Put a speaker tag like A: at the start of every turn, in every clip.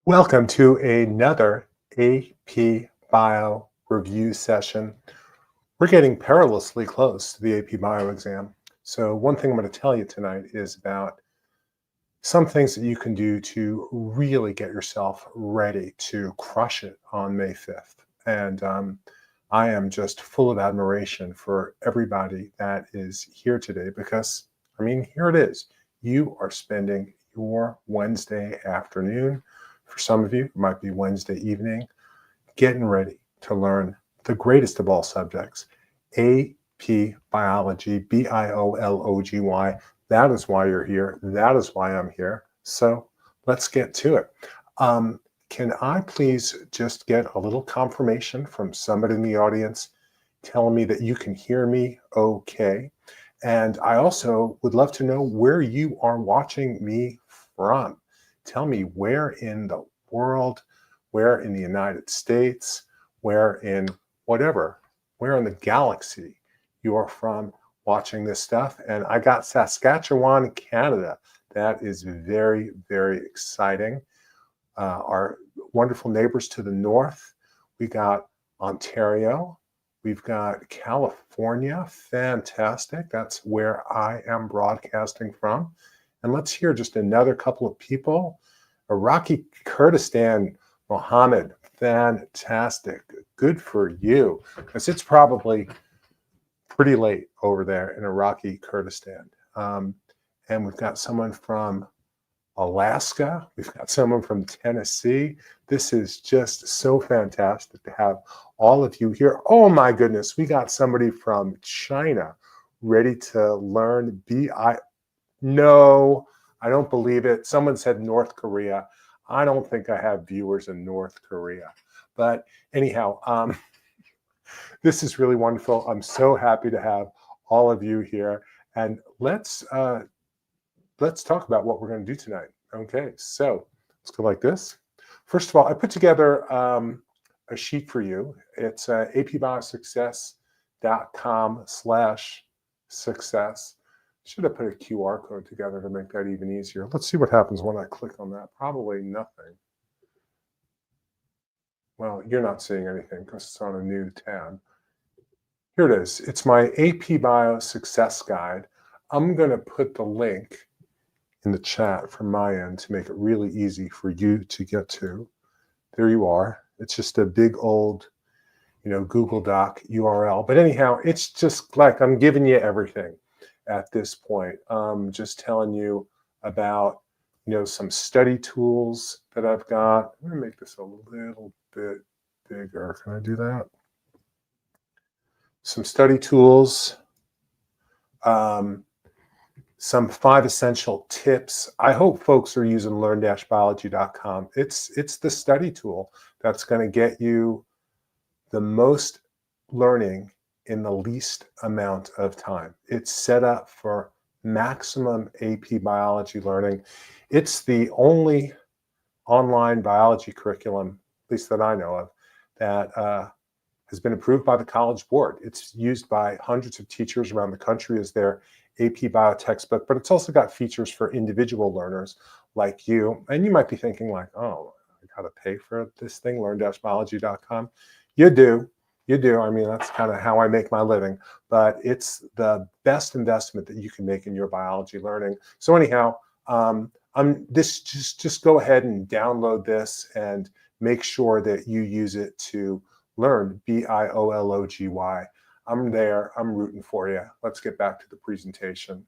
A: Welcome to another AP Bio review session. We're getting perilously close to the AP Bio exam. So one thing I'm going to tell you tonight is about some things that you can do to really get yourself ready to crush it on May 5th. And I am just full of admiration for everybody that is here today because, here it is. You are spending your Wednesday afternoon. For some of you, it might be Wednesday evening, getting ready to learn the greatest of all subjects, AP Biology, Biology. That is why you're here. That is why I'm here. So let's get to it. Can I please just get a little confirmation from somebody in the audience telling me that you can hear me okay? And I also would love to know where you are watching me from. Tell me where in the world, where in the United States, where in whatever, where in the galaxy you are from watching this stuff. And I got Saskatchewan, Canada. That is very, very exciting. Our wonderful neighbors to the north, we got Ontario, we've got California, fantastic. That's where I am broadcasting from. And let's hear just another couple of people. Iraqi Kurdistan, Mohammed, fantastic. Good for you, because it's probably pretty late over there in Iraqi Kurdistan. And we've got someone from Alaska. We've got someone from Tennessee. This is just so fantastic to have all of you here. Oh my goodness, we got somebody from China ready to learn No, I don't believe it. Someone said North Korea. I don't think I have viewers in North Korea. But anyhow, this is really wonderful. I'm so happy to have all of you here. And let's talk about what we're going to do tonight. Okay, so let's go like this. First of all, I put together a sheet for you. It's apbiossuccess.com/success. Should have put a QR code together to make that even easier. Let's see what happens when I click on that. Probably nothing. Well, you're not seeing anything because it's on a new tab. Here it is. It's my AP Bio Success Guide. I'm going to put the link in the chat from my end to make it really easy for you to get to. There you are. It's just a big old, Google Doc URL. But anyhow, it's just like I'm giving you everything at this point. Just telling you about, some study tools that I've got. I'm going to make this a little bit bigger. Can I do that? Some study tools. Some 5 essential tips. I hope folks are using learn-biology.com. It's the study tool that's going to get you the most learning in the least amount of time. It's set up for maximum AP biology learning. It's the only online biology curriculum, at least that I know of, that has been approved by the College Board. It's used by hundreds of teachers around the country as their AP Bio textbook, but it's also got features for individual learners like you. And you might be thinking like, oh, I got to pay for this thing, learn-biology.com. You do. That's kind of how I make my living, but it's the best investment that you can make in your biology learning. So anyhow, just go ahead and download this and make sure that you use it to learn Biology. I'm there. I'm rooting for you. Let's get back to the presentation.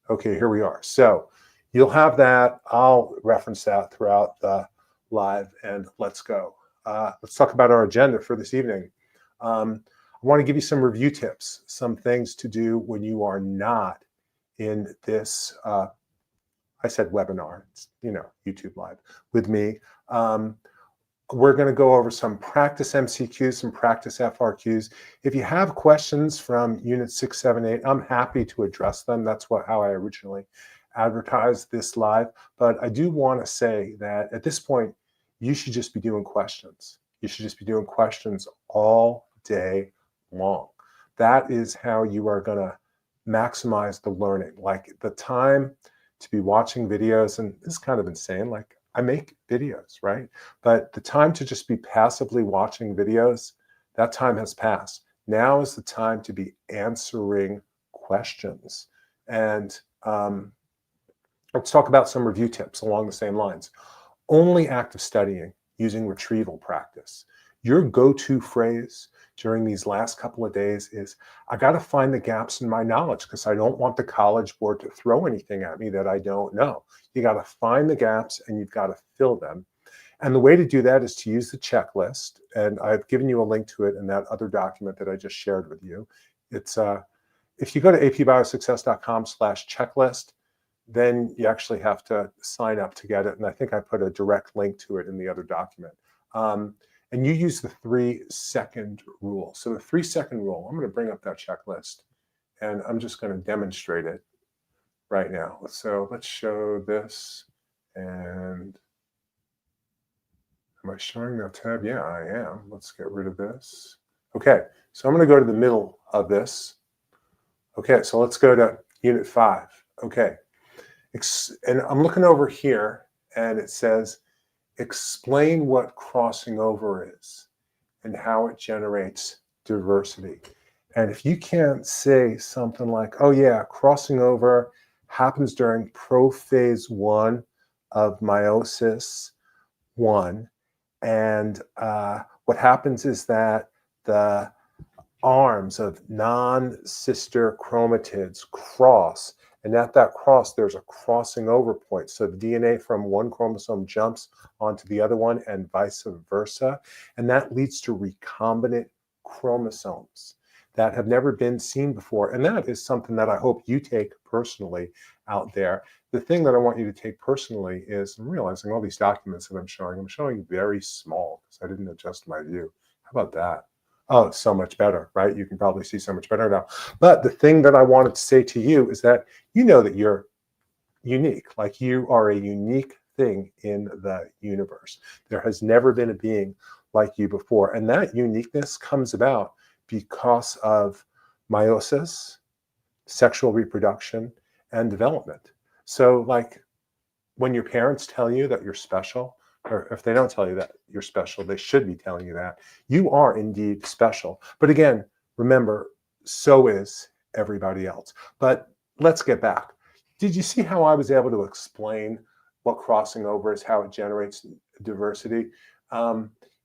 A: Okay, here we are. So you'll have that. I'll reference that throughout the live, and let's go. Let's talk about our agenda for this evening. I want to give you some review tips, some things to do when you are not in this, I said webinar, it's, YouTube Live with me. We're going to go over some practice MCQs, some practice FRQs. If you have questions from Unit 6, 7, 8, I'm happy to address them. That's how I originally advertised this live. But I do want to say that at this point, you should just be doing questions. You should just be doing questions all day long. That is how you are going to maximize the learning. Like the time to be watching videos, and this is kind of insane. Like I make videos, right? But the time to just be passively watching videos, that time has passed. Now is the time to be answering questions. And let's talk about some review tips along the same lines. Only active studying using retrieval practice. Your go-to phrase during these last couple of days is, I got to find the gaps in my knowledge because I don't want the College Board to throw anything at me that I don't know. You got to find the gaps and you've got to fill them. And the way to do that is to use the checklist. And I've given you a link to it in that other document that I just shared with you. It's if you go to apbiosuccess.com/checklist, then you actually have to sign up to get it. And I think I put a direct link to it in the other document. And you use the 3-second rule. So the 3-second rule, I'm going to bring up that checklist and I'm just going to demonstrate it right now. So let's show this. And am I showing that tab? Yeah, I am. Let's get rid of this. Okay, so I'm going to go to the middle of this. Okay, so let's go to Unit 5. Okay, and I'm looking over here and it says, explain what crossing over is and how it generates diversity. And if you can't say something like, oh yeah, crossing over happens during prophase 1 of meiosis 1. And what happens is that the arms of non-sister chromatids cross, and at that cross there's a crossing over point. So the DNA from one chromosome jumps onto the other one and vice versa, and that leads to recombinant chromosomes that have never been seen before. And that is something that I hope you take personally out there. The thing that I want you to take personally is, I'm realizing all these documents that I'm showing very small because I didn't adjust my view. How about that? Oh, it's so much better, right? You can probably see so much better now. But the thing that I wanted to say to you is that you know that you're unique. Like, you are a unique thing in the universe. There has never been a being like you before. And that uniqueness comes about because of meiosis, sexual reproduction, and development. So like when your parents tell you that you're special, or if they don't tell you that you're special, they should be telling you that. You are indeed special. But again, remember, so is everybody else. But let's get back. Did you see how I was able to explain what crossing over is, how it generates diversity?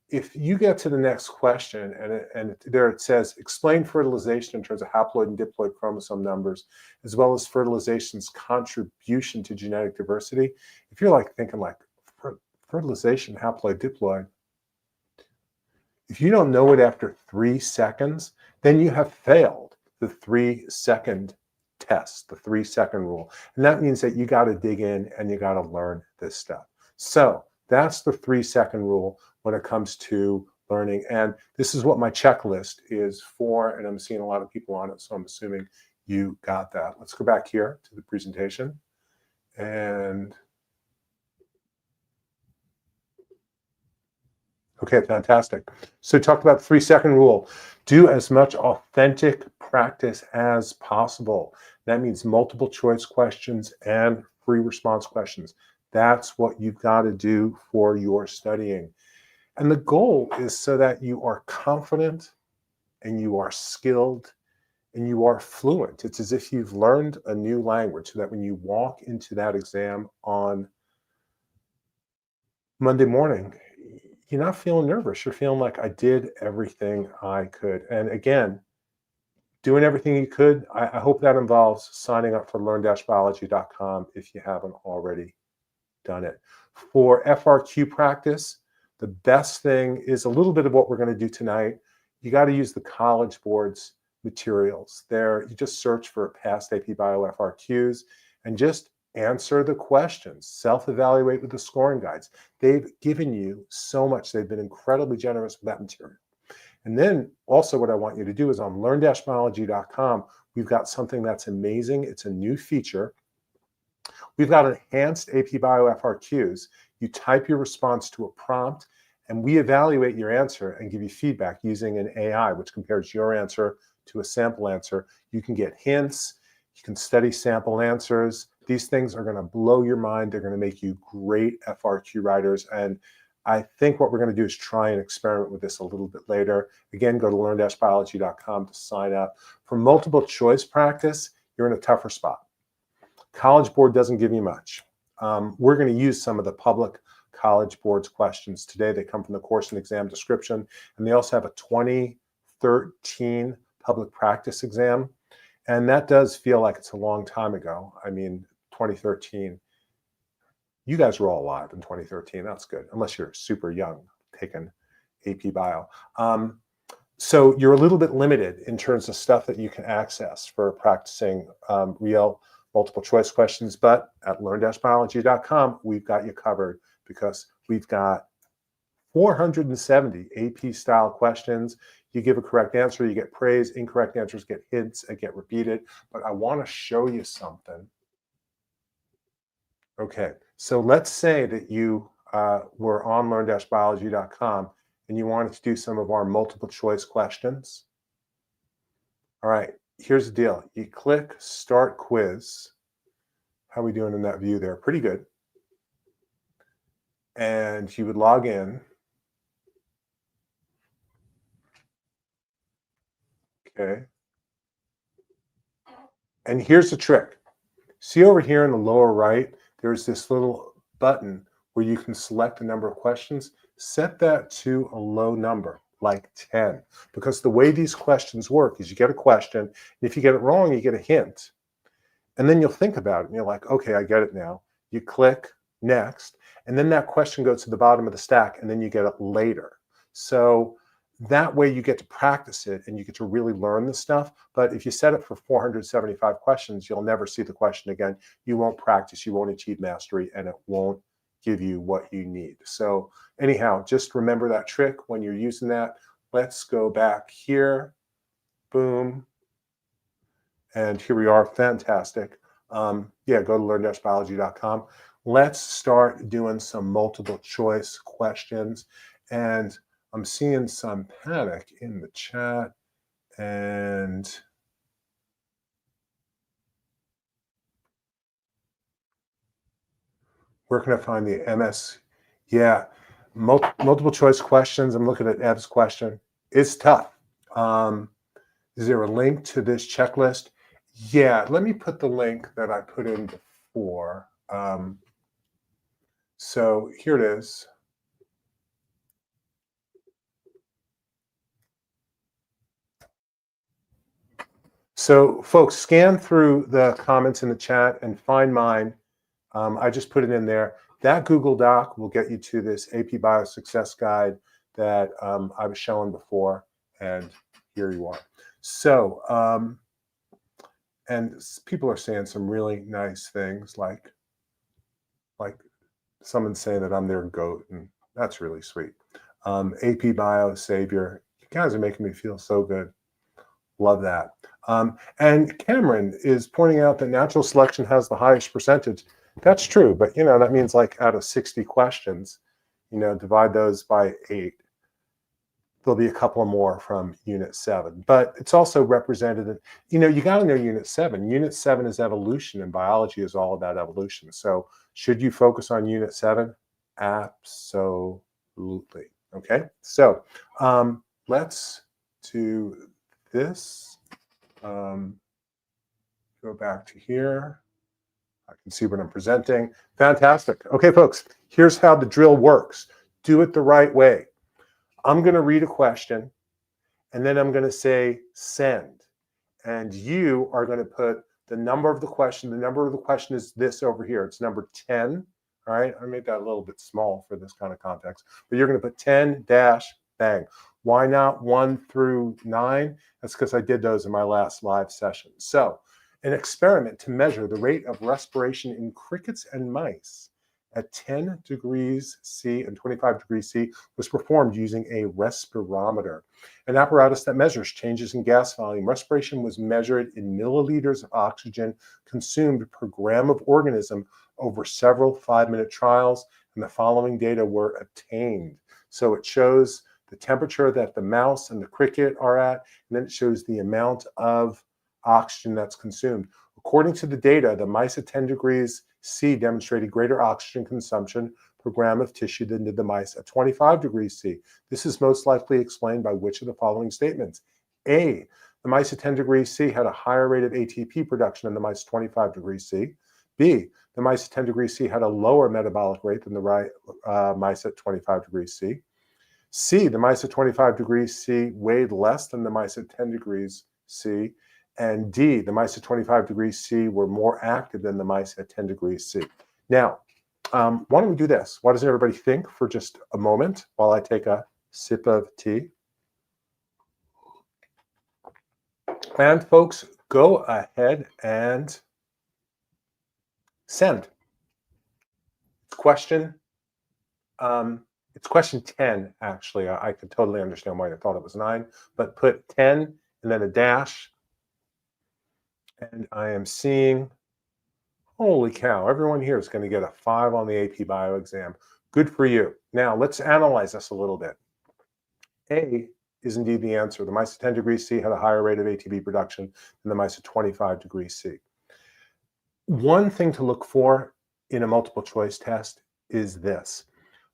A: If you get to the next question and there it says, explain fertilization in terms of haploid and diploid chromosome numbers, as well as fertilization's contribution to genetic diversity. If you're like thinking like, fertilization, haploid, diploid, if you don't know it after 3 seconds, then you have failed the 3-second test, the 3-second rule. And that means that you got to dig in and you got to learn this stuff. So that's the 3-second rule when it comes to learning. And this is what my checklist is for. And I'm seeing a lot of people on it, so I'm assuming you got that. Let's go back here to the presentation. And okay, fantastic. So talk about the 3-second rule. Do as much authentic practice as possible. That means multiple choice questions and free response questions. That's what you've got to do for your studying. And the goal is so that you are confident and you are skilled and you are fluent. It's as if you've learned a new language, so that when you walk into that exam on Monday morning, you're not feeling nervous. You're feeling like, I did everything I could. And again, doing everything you could, I hope that involves signing up for learn-biology.com if you haven't already done it. For FRQ practice, the best thing is a little bit of what we're going to do tonight. You got to use the College Board's materials. There, you just search for past AP Bio FRQs and just answer the questions. Self-evaluate with the scoring guides. They've given you so much. They've been incredibly generous with that material. And then also what I want you to do is on learn-biology.com, we've got something that's amazing. It's a new feature. We've got enhanced AP Bio FRQs. You type your response to a prompt, and we evaluate your answer and give you feedback using an AI, which compares your answer to a sample answer. You can get hints. You can study sample answers. These things are going to blow your mind. They're going to make you great FRQ writers. And I think what we're going to do is try and experiment with this a little bit later. Again, go to learn-biology.com to sign up. For multiple choice practice, you're in a tougher spot. College Board doesn't give you much. We're going to use some of the public College Board's questions today. They come from the course and exam description, and they also have a 2013 public practice exam. And that does feel like it's a long time ago. I mean, 2013. You guys were all alive in 2013. That's good, unless you're super young, taking AP Bio. So you're a little bit limited in terms of stuff that you can access for practicing real multiple choice questions. But at learn-biology.com, we've got you covered because we've got 470 AP style questions. You give a correct answer, you get praise. Incorrect answers get hints and get repeated. But I want to show you something. Okay, so let's say that you were on learn-biology.com and you wanted to do some of our multiple choice questions. All right, here's the deal. You click Start Quiz. How are we doing in that view there? Pretty good. And you would log in. Okay. And here's the trick. See over here in the lower right, there's this little button where you can select a number of questions. Set that to a low number, like 10. Because the way these questions work is you get a question, and if you get it wrong, you get a hint. And then you'll think about it, and you're like, okay, I get it now. You click Next, and then that question goes to the bottom of the stack, and then you get it later. So that way you get to practice it and you get to really learn the stuff. But if you set it for 475 questions, you'll never see the question again. You won't practice, you won't achieve mastery, and it won't give you what you need. So anyhow, just remember that trick when you're using that. Let's go back here. Boom. And here we are. Fantastic. Yeah, go to learn-biology.com. Let's start doing some multiple choice questions. And I'm seeing some panic in the chat, and where can I find the MS? Yeah, multiple choice questions. I'm looking at Ev's question. It's tough. Is there a link to this checklist? Yeah, let me put the link that I put in before. So here it is. So folks, scan through the comments in the chat and find mine. I just put it in there. That Google Doc will get you to this AP Bio Success Guide that I was showing before, and here you are. So, and people are saying some really nice things, like someone saying that I'm their goat, and that's really sweet. AP Bio Savior, you guys are making me feel so good. Love that. And Cameron is pointing out that natural selection has the highest percentage. That's true, but that means like out of 60 questions, divide those by 8. There'll be a couple more from Unit 7, but it's also represented. You got to know Unit 7. Unit 7 is evolution, and biology is all about evolution. So should you focus on Unit 7? Absolutely. Okay, so let's do this. Go back to here. I can see what I'm presenting. Fantastic. Okay, folks, here's how the drill works. Do it the right way. I'm going to read a question, and then I'm going to say send. And you are going to put the number of the question. The number of the question is this over here. It's number 10. All right, I made that a little bit small for this kind of context. But you're going to put 10 dash bang. Why not 1 through 9? That's because I did those in my last live session. So an experiment to measure the rate of respiration in crickets and mice at 10 degrees C and 25 degrees C was performed using a respirometer, an apparatus that measures changes in gas volume. Respiration was measured in milliliters of oxygen consumed per gram of organism over several 5-minute trials, and the following data were obtained. So it shows the temperature that the mouse and the cricket are at, and then it shows the amount of oxygen that's consumed. According to the data, the mice at 10 degrees C demonstrated greater oxygen consumption per gram of tissue than did the mice at 25 degrees C. This is most likely explained by which of the following statements? A, the mice at 10 degrees C had a higher rate of ATP production than the mice at 25 degrees C. B, the mice at 10 degrees C had a lower metabolic rate than the mice at 25 degrees C. C, the mice at 25 degrees C weighed less than the mice at 10 degrees C. And D, the mice at 25 degrees C were more active than the mice at 10 degrees C. Now, why don't we do this? Why doesn't everybody think for just a moment while I take a sip of tea? And folks, go ahead and send. Question. It's question 10, actually. I could totally understand why you thought it was 9, but put 10 and then a dash. And I am seeing, holy cow, everyone here is going to get a 5 on the AP Bio exam. Good for you. Now, let's analyze this a little bit. A is indeed the answer. The mice at 10 degrees C had a higher rate of ATP production than the mice at 25 degrees C. One thing to look for in a multiple choice test is this.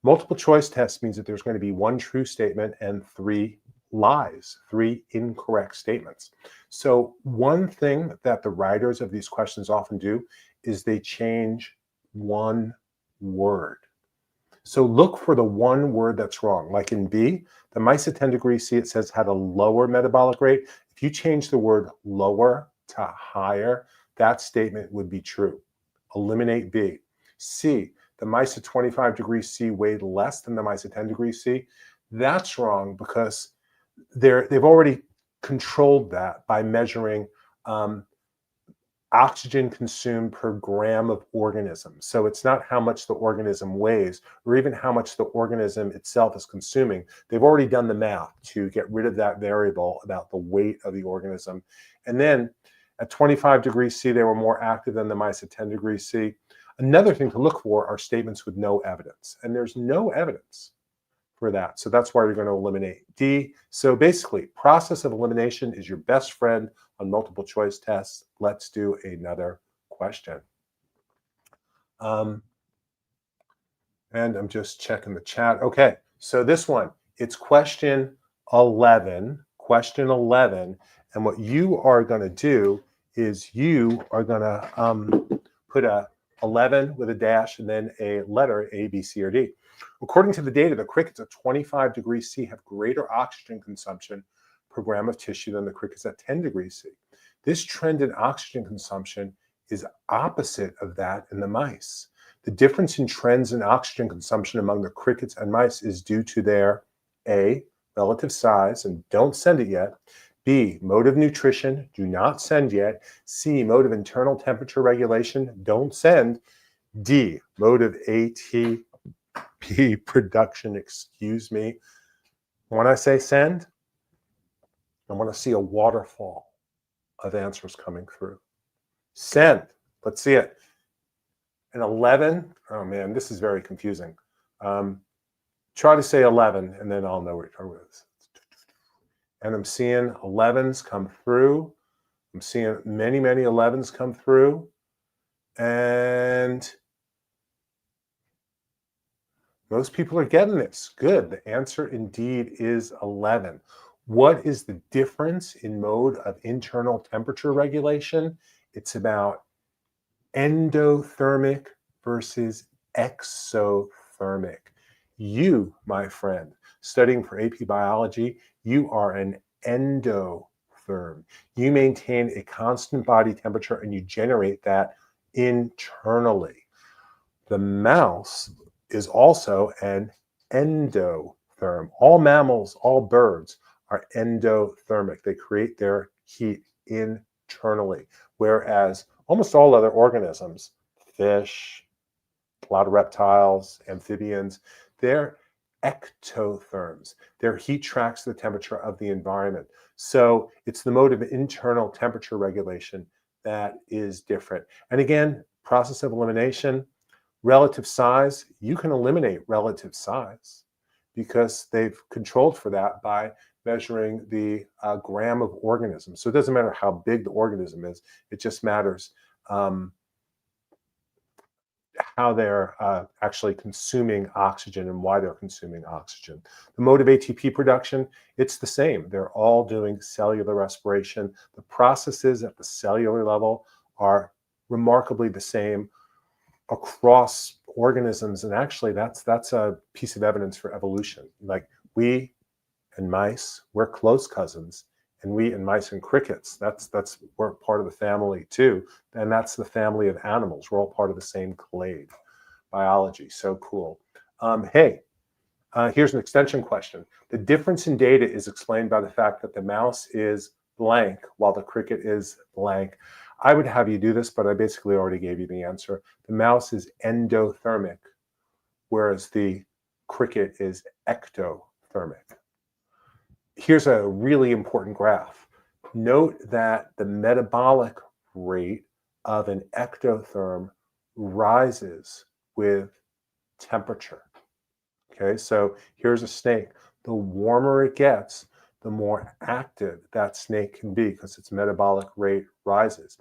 A: Multiple choice test means that there's going to be 1 true statement and 3 lies, 3 incorrect statements. So one thing that the writers of these questions often do is they change 1 word. So look for the 1 word that's wrong. Like in B, the mice at 10 degrees C, it says had a lower metabolic rate. If you change the word lower to higher, that statement would be true. Eliminate B. C, the mice at 25 degrees C weighed less than the mice at 10 degrees C. That's wrong because they've already controlled that by measuring oxygen consumed per gram of organism. So it's not how much the organism weighs or even how much the organism itself is consuming. They've already done the math to get rid of that variable about the weight of the organism. And then at 25 degrees C, they were more active than the mice at 10 degrees C. Another thing to look for are statements with no evidence. And there's no evidence for that. So that's why you're going to eliminate D. So basically, process of elimination is your best friend on multiple choice tests. Let's do another question. And I'm just checking the chat. Okay, so this one, it's question 11. Question 11. And what you are going to do is you are going to put a 11 with a dash and then a letter A, B, C, or D. According to the data, the crickets at 25 degrees C have greater oxygen consumption per gram of tissue than the crickets at 10 degrees C. This trend in oxygen consumption is opposite of that in the mice. The difference in trends in oxygen consumption among the crickets and mice is due to their A, relative size, and don't send it yet, B, mode of nutrition, do not send yet, C, mode of internal temperature regulation, don't send, D, mode of ATP production, excuse me. When I say send, I want to see a waterfall of answers coming through. Send, let's see it. An 11, oh man, this is very confusing. Try to say 11 and then I'll know what you're with. And I'm seeing 11s come through. I'm seeing many, many 11s come through. And most people are getting this. Good. The answer indeed is 11. What is the difference in mode of internal temperature regulation? It's about endothermic versus exothermic. You, my friend, studying for AP Biology, you are an endotherm. You maintain a constant body temperature and you generate that internally. The mouse is also an endotherm. All mammals, all birds are endothermic. They create their heat internally, whereas almost all other organisms, fish, a lot of reptiles, amphibians, they're ectotherms. Their heat tracks the temperature of the environment. So it's the mode of internal temperature regulation that is different. And again, process of elimination, relative size, you can eliminate relative size because they've controlled for that by measuring the gram of organism. So it doesn't matter how big the organism is, it just matters how they're actually consuming oxygen and why they're consuming oxygen. The mode of ATP production, it's the same. They're all doing cellular respiration. The processes at the cellular level are remarkably the same across organisms. And actually, that's a piece of evidence for evolution. Like we and mice, we're close cousins. And we and mice and crickets, we're part of the family too. And that's the family of animals. We're all part of the same clade biology. So cool. Here's an extension question. The difference in data is explained by the fact that the mouse is blank while the cricket is blank. I would have you do this, but I basically already gave you the answer. The mouse is endothermic, whereas the cricket is ectothermic. Here's a really important graph. Note that the metabolic rate of an ectotherm rises with temperature. Okay, so here's a snake. The warmer it gets, the more active that snake can be because its metabolic rate rises.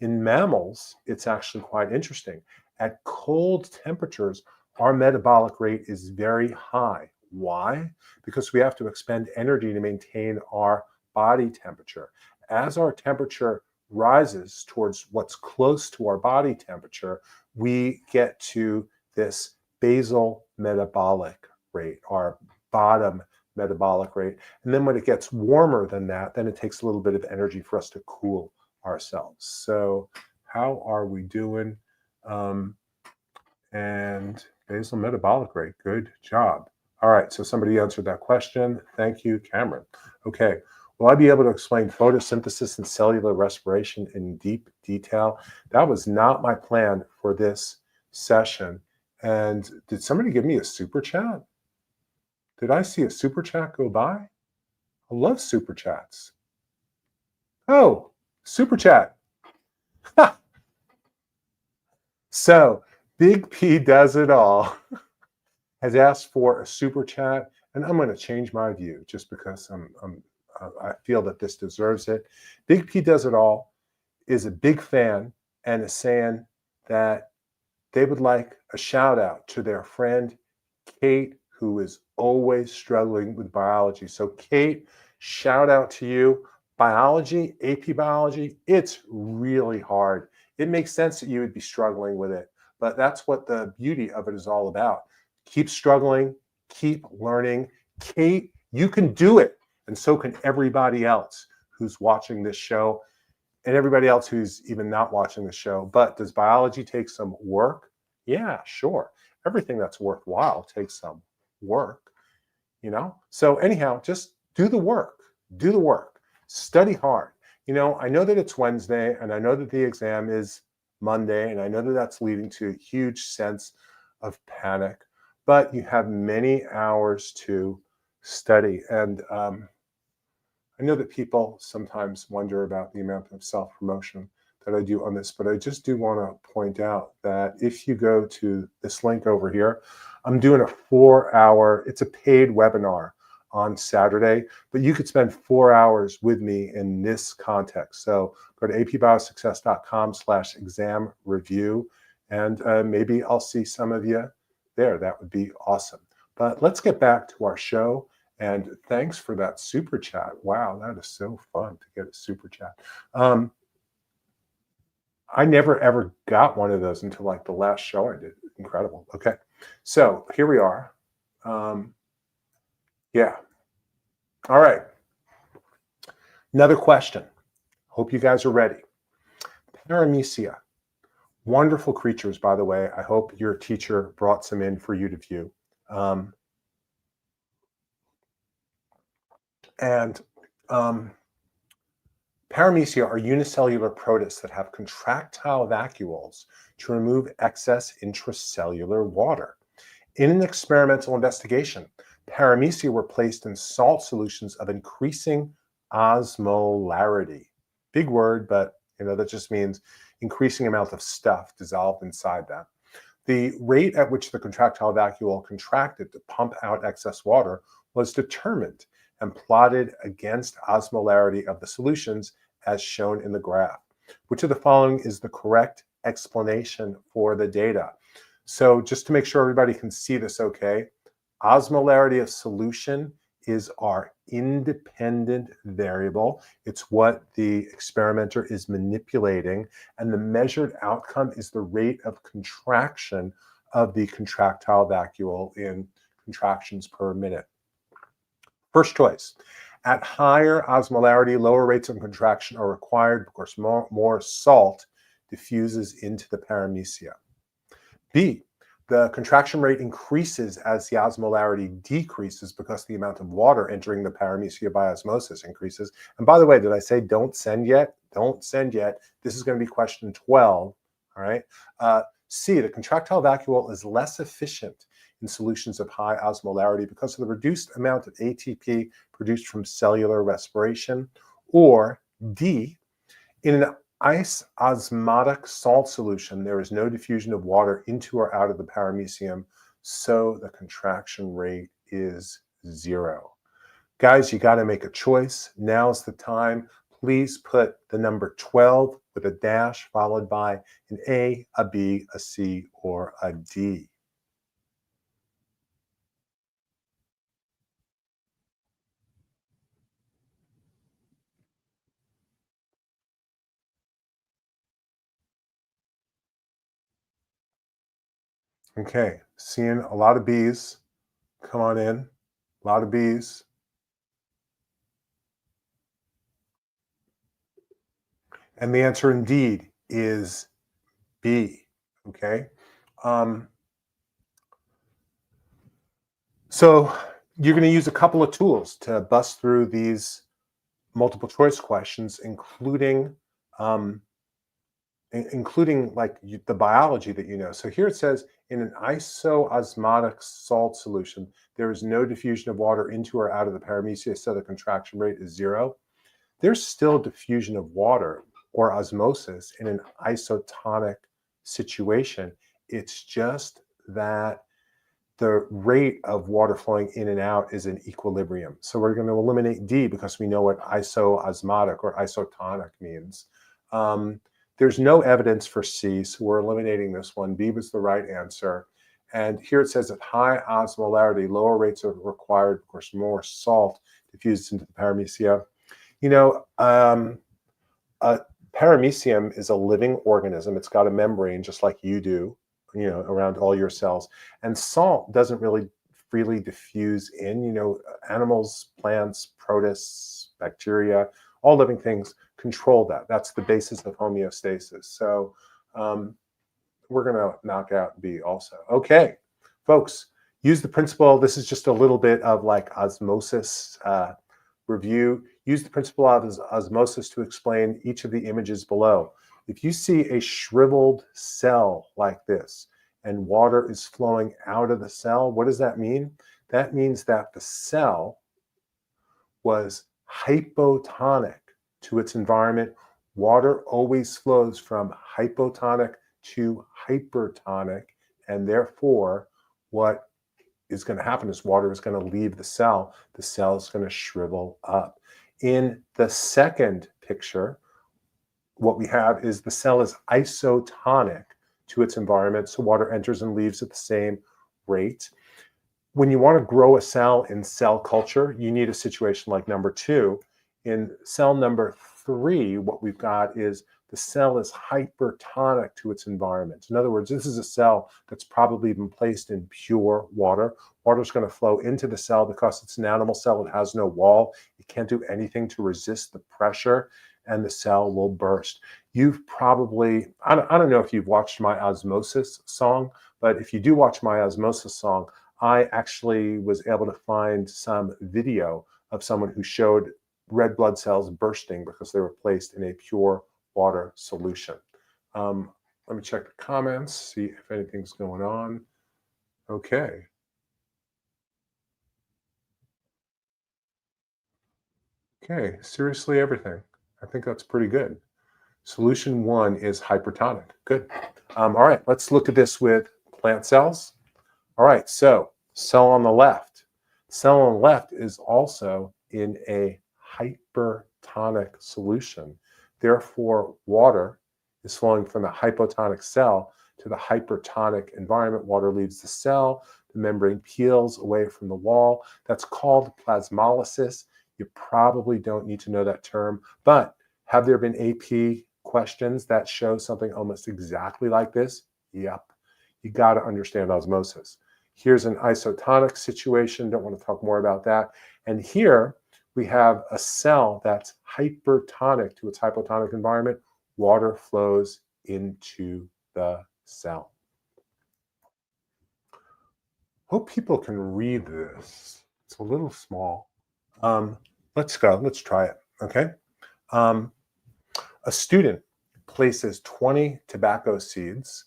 A: In mammals, it's actually quite interesting. At cold temperatures, our metabolic rate is very high. Why? Because we have to expend energy to maintain our body temperature. As our temperature rises towards what's close to our body temperature, we get to this basal metabolic rate, our bottom metabolic rate. And then when it gets warmer than that, then it takes a little bit of energy for us to cool ourselves. So how are we doing? And basal metabolic rate, good job. All right, so somebody answered that question. Thank you, Cameron. Okay, will I be able to explain photosynthesis and cellular respiration in deep detail? That was not my plan for this session. And did somebody give me a super chat? Did I see a super chat go by? I love super chats. Oh, super chat. So, Big P does it all. Has asked for a super chat, and I'm going to change my view just because I feel that this deserves it. Big P Does It All is a big fan and is saying that they would like a shout out to their friend Kate, who is always struggling with biology. So Kate, shout out to you. Biology, AP biology, it's really hard. It makes sense that you would be struggling with it, but that's what the beauty of it is all about. Keep struggling, keep learning. Kate, you can do it. And so can everybody else who's watching this show and everybody else who's even not watching the show. But does biology take some work? Yeah, sure. Everything that's worthwhile takes some work, you know? So anyhow, just do the work. Do the work. Study hard. You know, I know that it's Wednesday and I know that the exam is Monday and I know that that's leading to a huge sense of panic. But you have many hours to study. And I know that people sometimes wonder about the amount of self-promotion that I do on this, but I just do want to point out that if you go to this link over here, I'm doing a 4-hour, it's a paid webinar on Saturday, but you could spend 4 hours with me in this context. So go to apbiosuccess.com/exam review, and maybe I'll see some of you there. That would be awesome. But let's get back to our show. And thanks for that super chat. Wow, that is so fun to get a super chat. I never ever got one of those until like the last show I did. Incredible. Okay, so here we are. Yeah. All right. Another question. Hope you guys are ready. Paramecia. Wonderful creatures, by the way. I hope your teacher brought some in for you to view. Paramecia are unicellular protists that have contractile vacuoles to remove excess intracellular water. In an experimental investigation, Paramecia were placed in salt solutions of increasing osmolarity. Big word, but you know that just means increasing amount of stuff dissolved inside that. The rate at which the contractile vacuole contracted to pump out excess water was determined and plotted against osmolarity of the solutions as shown in the graph. Which of the following is the correct explanation for the data? So just to make sure everybody can see this okay, osmolarity of solution is our independent variable. It's what the experimenter is manipulating, and the measured outcome is the rate of contraction of the contractile vacuole in contractions per minute. First choice. At higher osmolarity, lower rates of contraction are required because more salt diffuses into the paramecia. B, the contraction rate increases as the osmolarity decreases because the amount of water entering the paramecia by osmosis increases. And by the way, did I say don't send yet? Don't send yet. This is going to be question 12. All right. C, the contractile vacuole is less efficient in solutions of high osmolarity because of the reduced amount of ATP produced from cellular respiration. Or D, in an isosmotic salt solution, there is no diffusion of water into or out of the paramecium, so the contraction rate is 0. Guys, you got to make a choice. Now's the time. Please put the number 12 with a dash followed by an A, a B, a C, or a D. Okay, seeing a lot of B's. Come on in. A lot of B's. And the answer indeed is B. Okay. So you're going to use a couple of tools to bust through these multiple choice questions, including like the biology that you know. So here it says, in an isosmotic salt solution, there is no diffusion of water into or out of the paramecia, so the contraction rate is 0. There's still diffusion of water or osmosis in an isotonic situation. It's just that the rate of water flowing in and out is in equilibrium. So we're going to eliminate D because we know what isosmotic or isotonic means. There's no evidence for C, so we're eliminating this one. B was the right answer. And here it says at high osmolarity, lower rates are required, of course, more salt diffuses into the paramecia. You know, a paramecium is a living organism. It's got a membrane just like you do, you know, around all your cells. And salt doesn't really freely diffuse in, you know, animals, plants, protists, bacteria, all living things control that. That's the basis of homeostasis. So we're going to knock out B also. Okay, folks, use the principle. This is just a little bit of like osmosis review. Use the principle of osmosis to explain each of the images below. If you see a shriveled cell like this and water is flowing out of the cell, what does that mean? That means that the cell was hypotonic to its environment. Water always flows from hypotonic to hypertonic, and therefore what is going to happen is water is going to leave the cell. The cell is going to shrivel up. In the second picture, what we have is the cell is isotonic to its environment, so water enters and leaves at the same rate. When you want to grow a cell in cell culture, you need a situation like number 2. In cell number 3, what we've got is the cell is hypertonic to its environment. In other words, this is a cell that's probably been placed in pure water. Water is going to flow into the cell because it's an animal cell. It has no wall. It can't do anything to resist the pressure, and the cell will burst. You've probably, I don't know if you've watched my Osmosis song, but if you do watch my Osmosis song, I actually was able to find some video of someone who showed red blood cells bursting because they were placed in a pure water solution. Let me check the comments, see if anything's going on. Okay. Okay, seriously everything. I think that's pretty good. Solution 1 is hypertonic. Good. All right, let's look at this with plant cells. All right, so cell on the left. Cell on the left is also in a hypertonic solution. Therefore, water is flowing from the hypotonic cell to the hypertonic environment. Water leaves the cell, the membrane peels away from the wall. That's called plasmolysis. You probably don't need to know that term, but have there been AP questions that show something almost exactly like this? Yep. You got to understand osmosis. Here's an isotonic situation. Don't want to talk more about that. And here we have a cell that's hypertonic to its hypotonic environment. Water flows into the cell. Hope people can read this. It's a little small. Let's go. Let's try it. Okay. A student places 20 tobacco seeds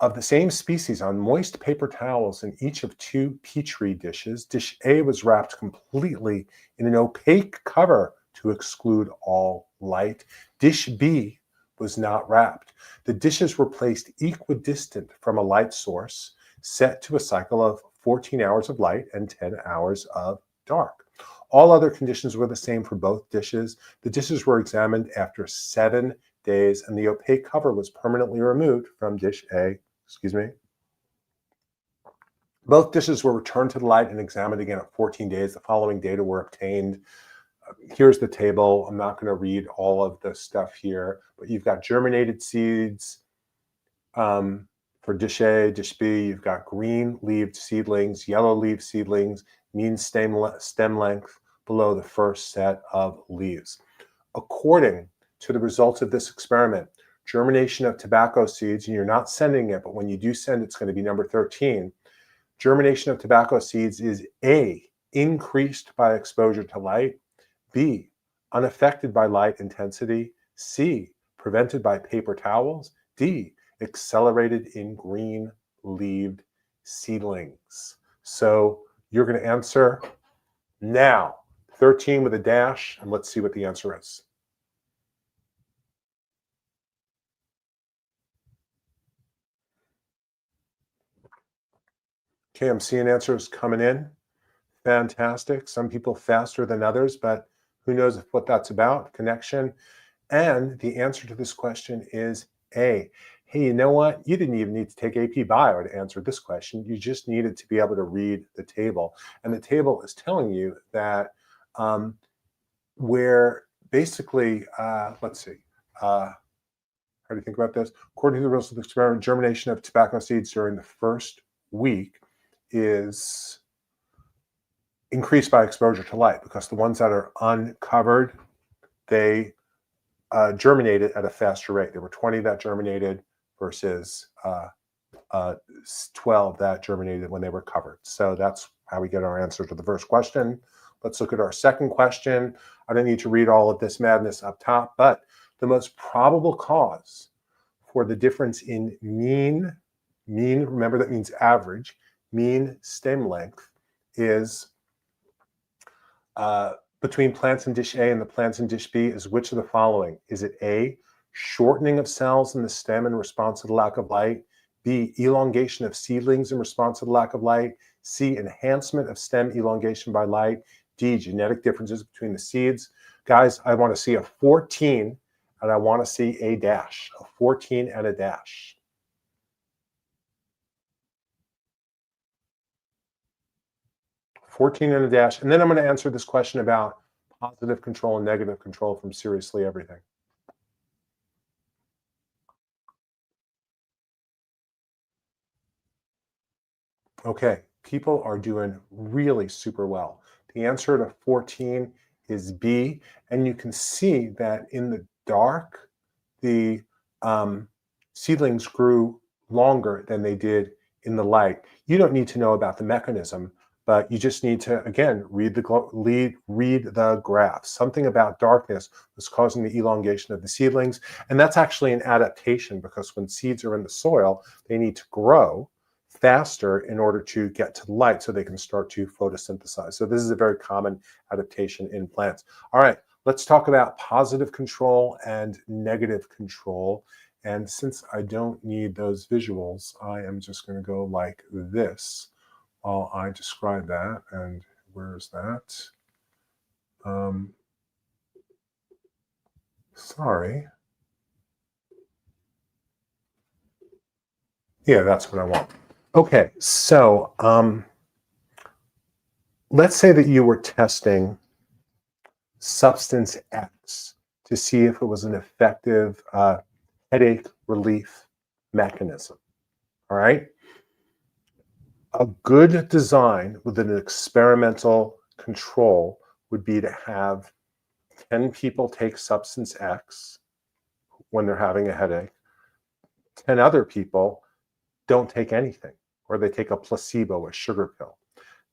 A: of the same species on moist paper towels in each of 2 Petri dishes. Dish A was wrapped completely in an opaque cover to exclude all light. Dish B was not wrapped. The dishes were placed equidistant from a light source, set to a cycle of 14 hours of light and 10 hours of dark. All other conditions were the same for both dishes. The dishes were examined after 7 days, and the opaque cover was permanently removed from dish A. Both dishes were returned to the light and examined again at 14 days. The following data were obtained. Here's the table. I'm not going to read all of the stuff here, but you've got germinated seeds for dish A, dish B. You've got green-leaved seedlings, yellow-leaved seedlings, mean stem length below the first set of leaves. According to the results of this experiment, germination of tobacco seeds, and you're not sending it, but when you do send, it's going to be number 13. Germination of tobacco seeds is A, increased by exposure to light, B, unaffected by light intensity, C, prevented by paper towels, D, accelerated in green-leaved seedlings. So you're going to answer now, 13 with a dash, and let's see what the answer is. Okay, I'm seeing answers coming in. Fantastic. Some people faster than others, but who knows what that's about? Connection. And the answer to this question is A. Hey, you know what? You didn't even need to take AP Bio to answer this question. You just needed to be able to read the table. And the table is telling you that where basically, let's see, how do you think about this? According to the results of the experiment, germination of tobacco seeds during the first week is increased by exposure to light, because the ones that are uncovered, they germinated at a faster rate. There were 20 that germinated versus 12 that germinated when they were covered. So that's how we get our answer to the first question. Let's look at our second question. I don't need to read all of this madness up top, but the most probable cause for the difference in mean, remember that means average, mean stem length is between plants in dish A and the plants in dish B is which of the following? Is it A, shortening of cells in the stem in response to the lack of light, B, elongation of seedlings in response to the lack of light, C, enhancement of stem elongation by light, D, genetic differences between the seeds? Guys, I want to see a 14 and I want to see a dash, a 14 and a dash. And a dash. And then I'm going to answer this question about positive control and negative control from Seriously Everything. Okay, people are doing really super well. The answer to 14 is B, and you can see that in the dark, the seedlings grew longer than they did in the light. You don't need to know about the mechanism, but you just need to, again, read the graph. Something about darkness was causing the elongation of the seedlings, and that's actually an adaptation, because when seeds are in the soil, they need to grow faster in order to get to light so they can start to photosynthesize. So this is a very common adaptation in plants. All right, let's talk about positive control and negative control. And since I don't need those visuals, I am just going to go like this while I describe that. And where's that? Sorry. Yeah, that's what I want. Okay, so let's say that you were testing substance X to see if it was an effective headache relief mechanism. All right. A good design with an experimental control would be to have 10 people take substance X when they're having a headache, 10 other people don't take anything, or they take a placebo, a sugar pill.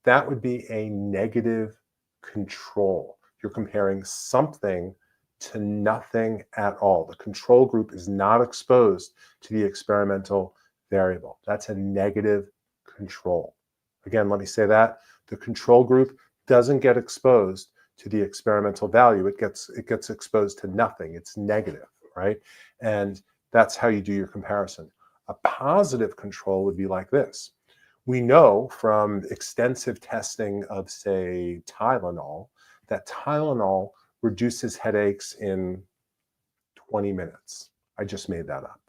A: That would be a negative control. You're comparing something to nothing at all. The control group is not exposed to the experimental variable. That's a negative control. Again, let me say that. The control group doesn't get exposed to the experimental value. It gets exposed to nothing. It's negative, right? And that's how you do your comparison. A positive control would be like this. We know from extensive testing of, say, Tylenol, that Tylenol reduces headaches in 20 minutes. I just made that up.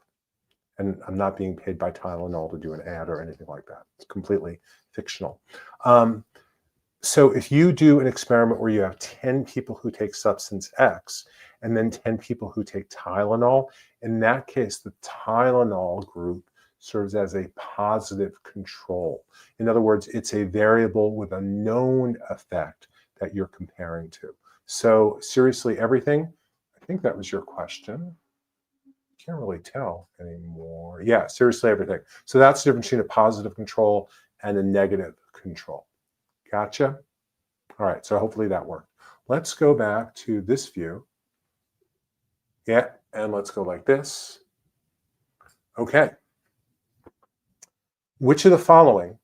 A: And I'm not being paid by Tylenol to do an ad or anything like that. It's completely fictional. So if you do an experiment where you have 10 people who take substance X and then 10 people who take Tylenol, in that case, the Tylenol group serves as a positive control. In other words, it's a variable with a known effect that you're comparing to. So seriously, everything? I think that was your question. Can't really tell anymore. Yeah, seriously, everything. So that's the difference between a positive control and a negative control. Gotcha? All right, so hopefully that worked. Let's go back to this view. Yeah, and let's go like this. Okay. Which of the following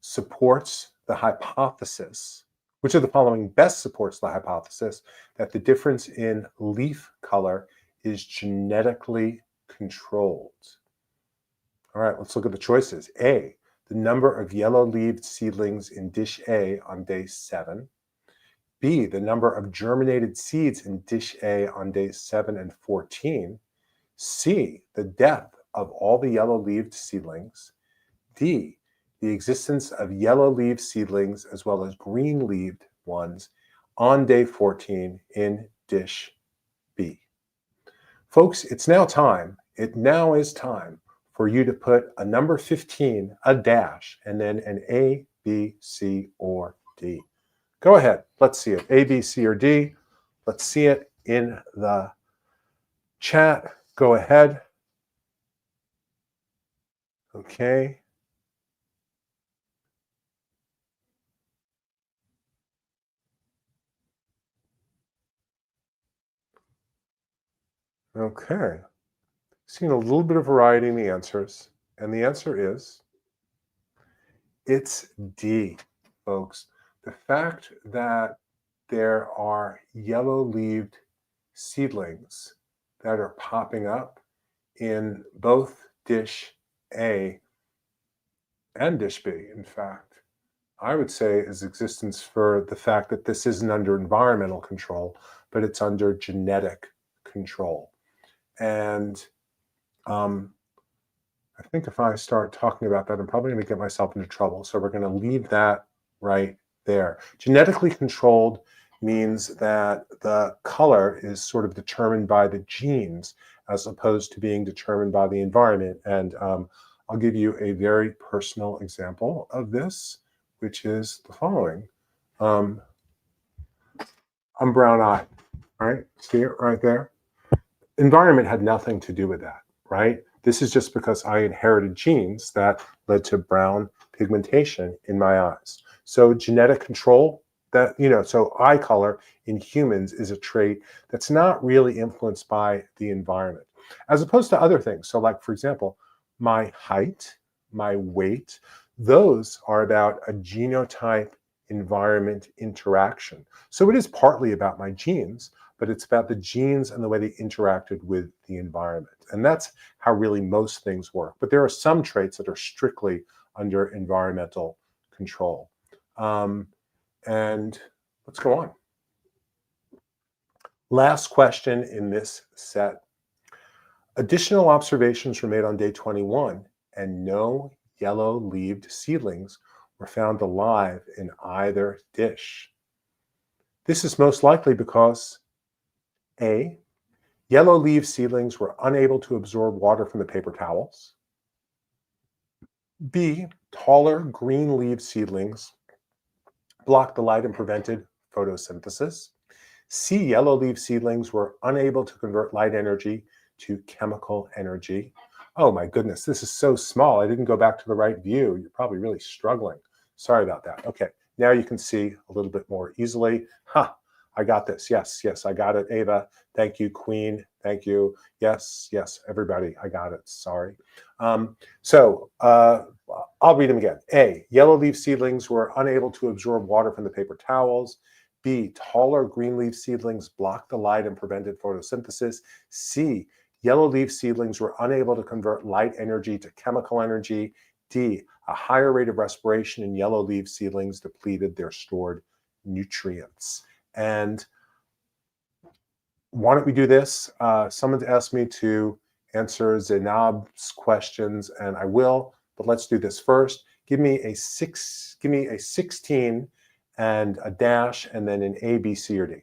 A: supports the hypothesis? Which of the following best supports the hypothesis that the difference in leaf color is genetically controlled? All right, let's look at the choices. A, the number of yellow-leaved seedlings in dish A on day 7. B, the number of germinated seeds in dish A on days 7 and 14. C, the depth of all the yellow-leaved seedlings. D, the existence of yellow-leaved seedlings as well as green-leaved ones on day 14 in dish B. Folks, it's now time. It now is time for you to put a number 15, a dash, and then an A, B, C, or D. Go ahead. Let's see it. A, B, C, or D. Let's see it in the chat. Go ahead. Okay. Okay. Seeing a little bit of variety in the answers. And the answer is, it's D, folks. The fact that there are yellow-leaved seedlings that are popping up in both dish A and dish B, in fact, I would say is existence for the fact that this isn't under environmental control, but it's under genetic control. And I think if I start talking about that, I'm probably going to get myself into trouble. So we're going to leave that right there. Genetically controlled means that the color is sort of determined by the genes as opposed to being determined by the environment. And I'll give you a very personal example of this, which is the following. I'm brown-eyed, right? See it right there? Environment had nothing to do with that, right? This is just because I inherited genes that led to brown pigmentation in my eyes. So genetic control, that, so eye color in humans is a trait that's not really influenced by the environment, as opposed to other things. So like, for example, my height, my weight, those are about a genotype environment interaction. So it is partly about my genes, but it's about the genes and the way they interacted with the environment. And that's how really most things work. But there are some traits that are strictly under environmental control. And let's go on. Last question in this set. Additional observations were made on day 21, and no yellow-leaved seedlings were found alive in either dish. This is most likely because A, yellow-leaved seedlings were unable to absorb water from the paper towels. B, taller green-leaved seedlings blocked the light and prevented photosynthesis. C, yellow-leaf seedlings were unable to convert light energy to chemical energy. Oh my goodness, this is so small. I didn't go back to the right view. You're probably really struggling. Sorry about that. Okay, now you can see a little bit more easily. I got this. Yes, I got it. Ava, thank you. Queen, thank you. Yes, everybody, I got it. Sorry. I'll read them again. A, yellow-leaf seedlings were unable to absorb water from the paper towels. B, taller green leaf seedlings blocked the light and prevented photosynthesis. C, yellow leaf seedlings were unable to convert light energy to chemical energy. D, a higher rate of respiration in yellow leaf seedlings depleted their stored nutrients. And why don't we do this? Someone's asked me to answer Zainab's questions, and I will, but let's do this first. Give me a 16 and a dash, and then an A, B, C, or D.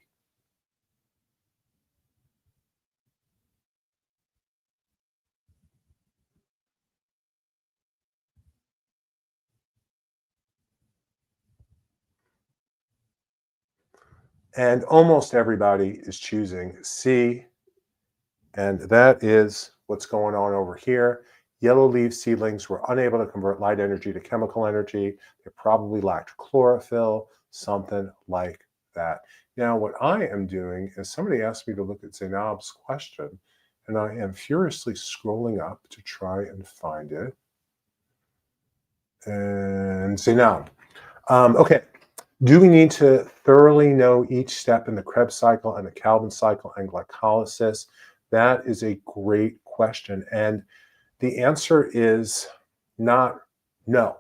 A: And almost everybody is choosing C, and that is what's going on over here. Yellow leaf seedlings were unable to convert light energy to chemical energy. They probably lacked chlorophyll, something like that. Now, what I am doing is somebody asked me to look at Zainab's question, and I am furiously scrolling up to try and find it. And Zainab. Okay. Do we need to thoroughly know each step in the Krebs cycle and the Calvin cycle and glycolysis? That is a great question. And the answer is not no.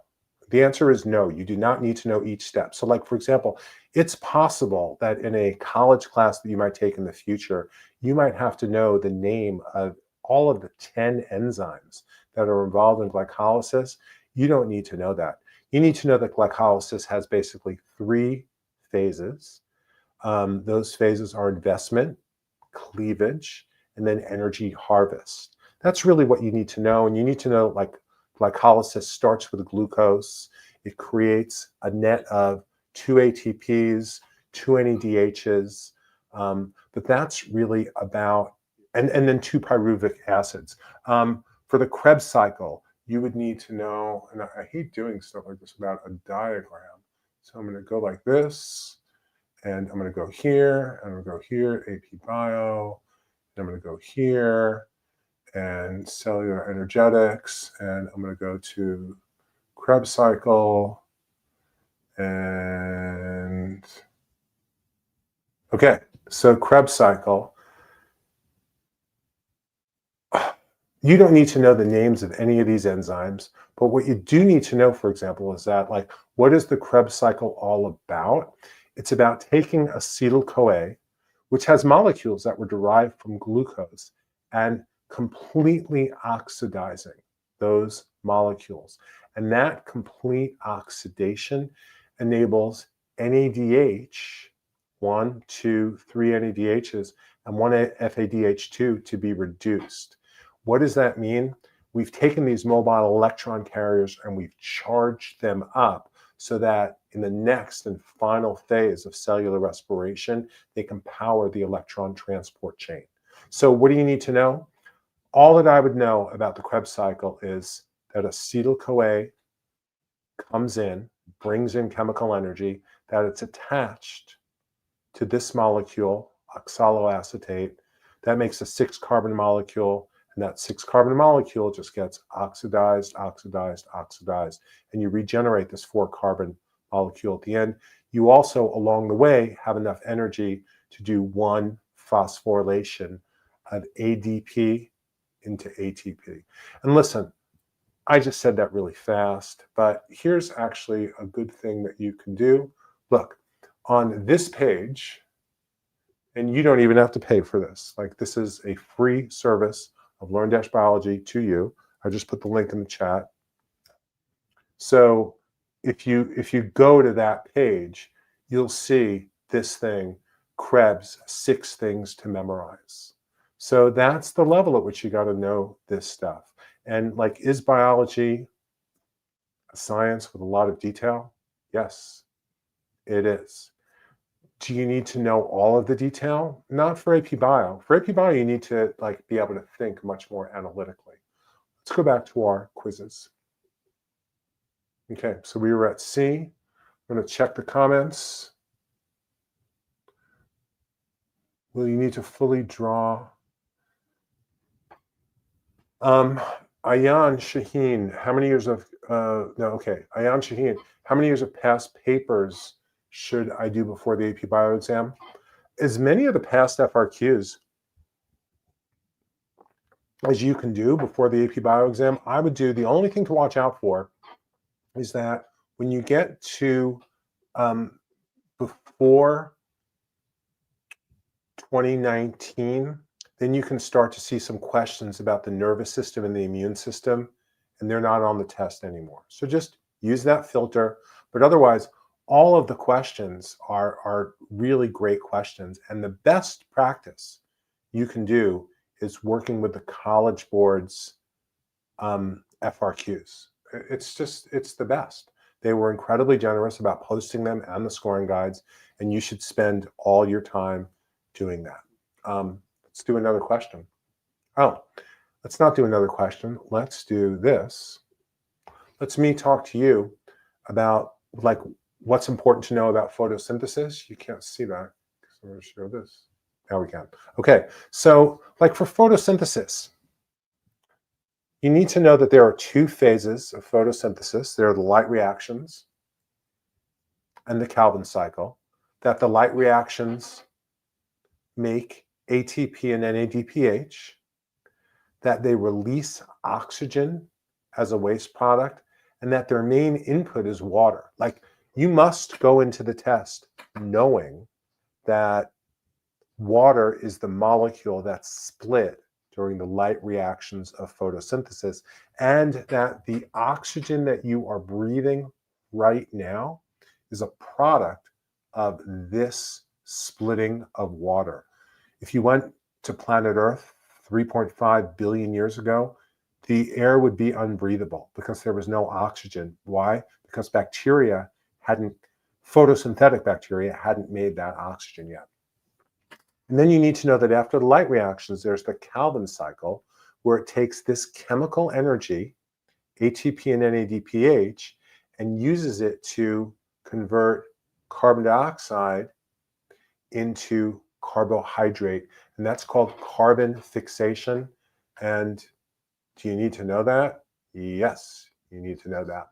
A: The answer is no. You do not need to know each step. So like, for example, it's possible that in a college class that you might take in the future, you might have to know the name of all of the 10 enzymes that are involved in glycolysis. You don't need to know that. You need to know that glycolysis has basically 3 phases. Those phases are investment, cleavage, and then energy harvest. That's really what you need to know. And you need to know, like, glycolysis starts with glucose. It creates a net of 2 ATPs, 2 NADHs. But that's really about, and then 2 pyruvic acids. For the Krebs cycle, you would need to know, and I hate doing stuff like this without a diagram. So I'm going to go like this, and I'm going to go here, and I'm going to go here, AP Bio, and I'm going to go here, and cellular energetics, and I'm going to go to Krebs cycle, and okay, so Krebs cycle. You don't need to know the names of any of these enzymes, but what you do need to know, for example, is that, like, what is the Krebs cycle all about? It's about taking acetyl-CoA, which has molecules that were derived from glucose, and completely oxidizing those molecules. And that complete oxidation enables NADH, 1, 2, 3 NADHs, and 1 FADH2 to be reduced. What does that mean? We've taken these mobile electron carriers and we've charged them up so that in the next and final phase of cellular respiration, they can power the electron transport chain. So what do you need to know? All that I would know about the Krebs cycle is that acetyl-CoA comes in, brings in chemical energy, that it's attached to this molecule, oxaloacetate. That makes a 6-carbon molecule. And that 6-carbon molecule just gets oxidized, and you regenerate this 4-carbon molecule at the end. You also, along the way, have enough energy to do 1 phosphorylation of ADP into ATP. And listen, I just said that really fast, but here's actually a good thing that you can do. Look, on this page, And you don't even have to pay for this. Like, this is a free service of Learn-Biology to you. I just put the link in the chat. So if you go to that page, you'll see this thing, Krebs, 6 things to memorize. So that's the level at which you got to know this stuff. And like, is biology a science with a lot of detail? Yes, it is. Do you need to know all of the detail? Not for AP Bio. For AP Bio, you need to like be able to think much more analytically. Let's go back to our quizzes. Okay, so we were at C. I'm going to check the comments. Will you need to fully draw? Ayan Shaheen, how many years of, Ayan Shaheen, how many years of past papers should I do before the AP Bio exam? As many of the past FRQs as you can do before the AP Bio exam. I would do, the only thing to watch out for is that when you get to before 2019, then you can start to see some questions about the nervous system and the immune system, and they're not on the test anymore. So just use that filter. But otherwise, all of the questions are really great questions. And the best practice you can do is working with the College Board's FRQs. It's the best. They were incredibly generous about posting them and the scoring guides, and you should spend all your time doing that. Let's do another question. Oh, let's not do another question. Let's do this. Let's me talk to you about like what's important to know about photosynthesis. You can't see that, so I'm going to show this. Now we can. Okay, so like for photosynthesis, you need to know that there are 2 phases of photosynthesis. There are the light reactions and the Calvin cycle, that the light reactions make ATP and NADPH, that they release oxygen as a waste product, and that their main input is water. Like, you must go into the test knowing that water is the molecule that's split during the light reactions of photosynthesis, and that the oxygen that you are breathing right now is a product of this splitting of water. If you went to planet Earth 3.5 billion years ago, the air would be unbreathable because there was no oxygen. Why? Because photosynthetic bacteria hadn't made that oxygen yet. And then you need to know that after the light reactions, there's the Calvin cycle, where it takes this chemical energy, ATP and NADPH, and uses it to convert carbon dioxide into carbohydrate. And that's called carbon fixation. And do you need to know that? Yes, you need to know that.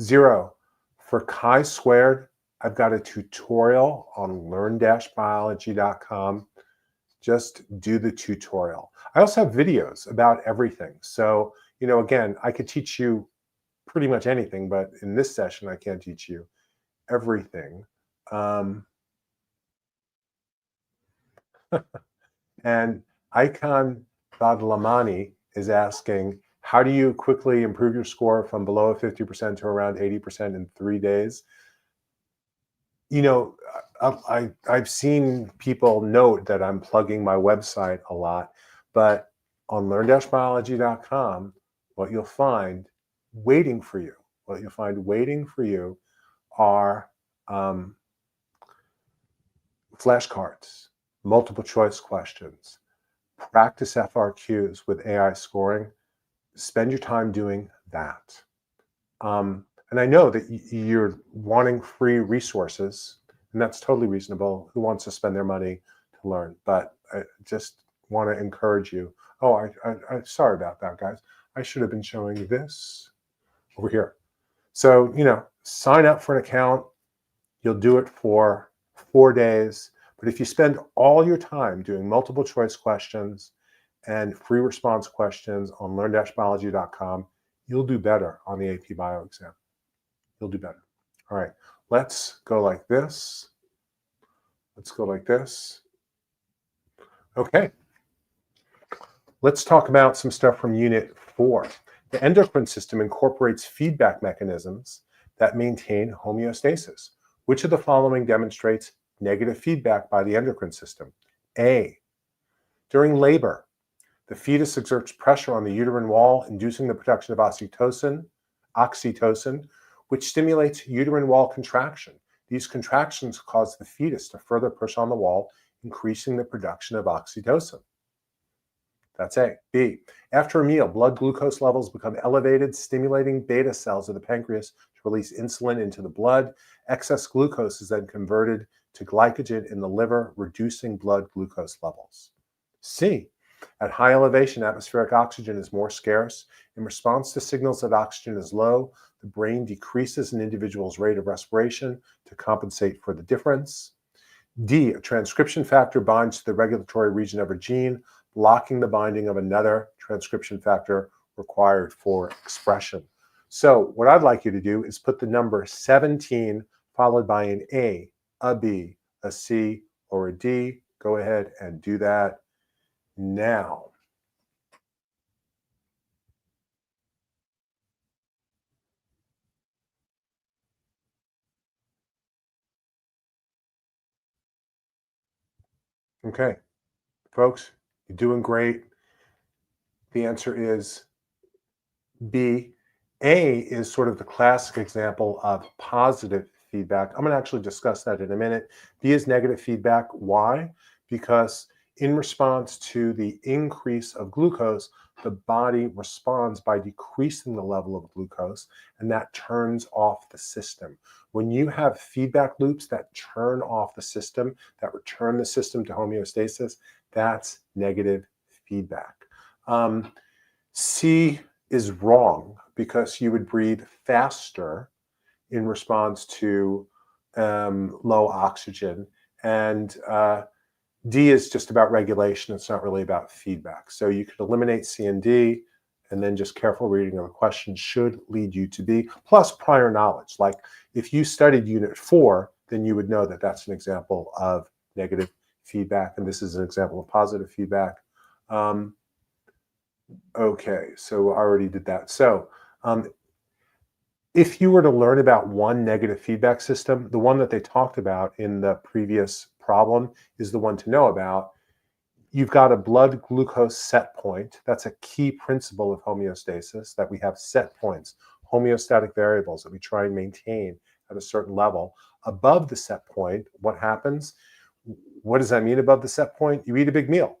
A: 0, for chi-squared, I've got a tutorial on learn-biology.com. Just do the tutorial. I also have videos about everything. So, again, I could teach you pretty much anything, but in this session, I can't teach you everything. And Icon Badlamani is asking, how do you quickly improve your score from below 50% to around 80% in 3 days? I've seen people note that I'm plugging my website a lot, but on learn-biology.com, what you'll find waiting for you are flashcards, multiple choice questions, practice FRQs with AI scoring. Spend your time doing that. And I know that you're wanting free resources, and that's totally reasonable. Who wants to spend their money to learn? But I just want to encourage you. Oh, I'm sorry about that, guys. I should have been showing you this over here. So, sign up for an account. You'll do it for 4 days. But if you spend all your time doing multiple choice questions and free response questions on learn-biology.com, you'll do better on the AP Bio exam. You'll do better. All right, let's go like this. Let's go like this. Okay. Let's talk about some stuff from Unit 4. The endocrine system incorporates feedback mechanisms that maintain homeostasis. Which of the following demonstrates negative feedback by the endocrine system? A. During labor, the fetus exerts pressure on the uterine wall, inducing the production of oxytocin, which stimulates uterine wall contraction. These contractions cause the fetus to further push on the wall, increasing the production of oxytocin. That's A. B. After a meal, blood glucose levels become elevated, stimulating beta cells of the pancreas to release insulin into the blood. Excess glucose is then converted to glycogen in the liver, reducing blood glucose levels. C. At high elevation, atmospheric oxygen is more scarce. In response to signals that oxygen is low, the brain decreases an individual's rate of respiration to compensate for the difference. D. A transcription factor binds to the regulatory region of a gene, blocking the binding of another transcription factor required for expression. So what I'd like you to do is put the number 17 followed by an A, a B, a C, or a D. Go ahead and do that now. Okay, folks, you're doing great. The answer is B. A is sort of the classic example of positive feedback. I'm going to actually discuss that in a minute. B is negative feedback. Why? Because in response to the increase of glucose, the body responds by decreasing the level of glucose, and that turns off the system. When you have feedback loops that turn off the system, that return the system to homeostasis, that's negative feedback. C is wrong because you would breathe faster in response to low oxygen. And D is just about regulation. It's not really about feedback. So you could eliminate C and D, and then just careful reading of the question should lead you to B, plus prior knowledge. Like if you studied Unit 4, then you would know that that's an example of negative feedback, and this is an example of positive feedback. Okay, so I already did that. So if you were to learn about one negative feedback system, the one that they talked about in the previous problem is the one to know about. You've got a blood glucose set point. That's a key principle of homeostasis, that we have set points, homeostatic variables that we try and maintain at a certain level. Above the set point, what happens? What does that mean above the set point? You eat a big meal,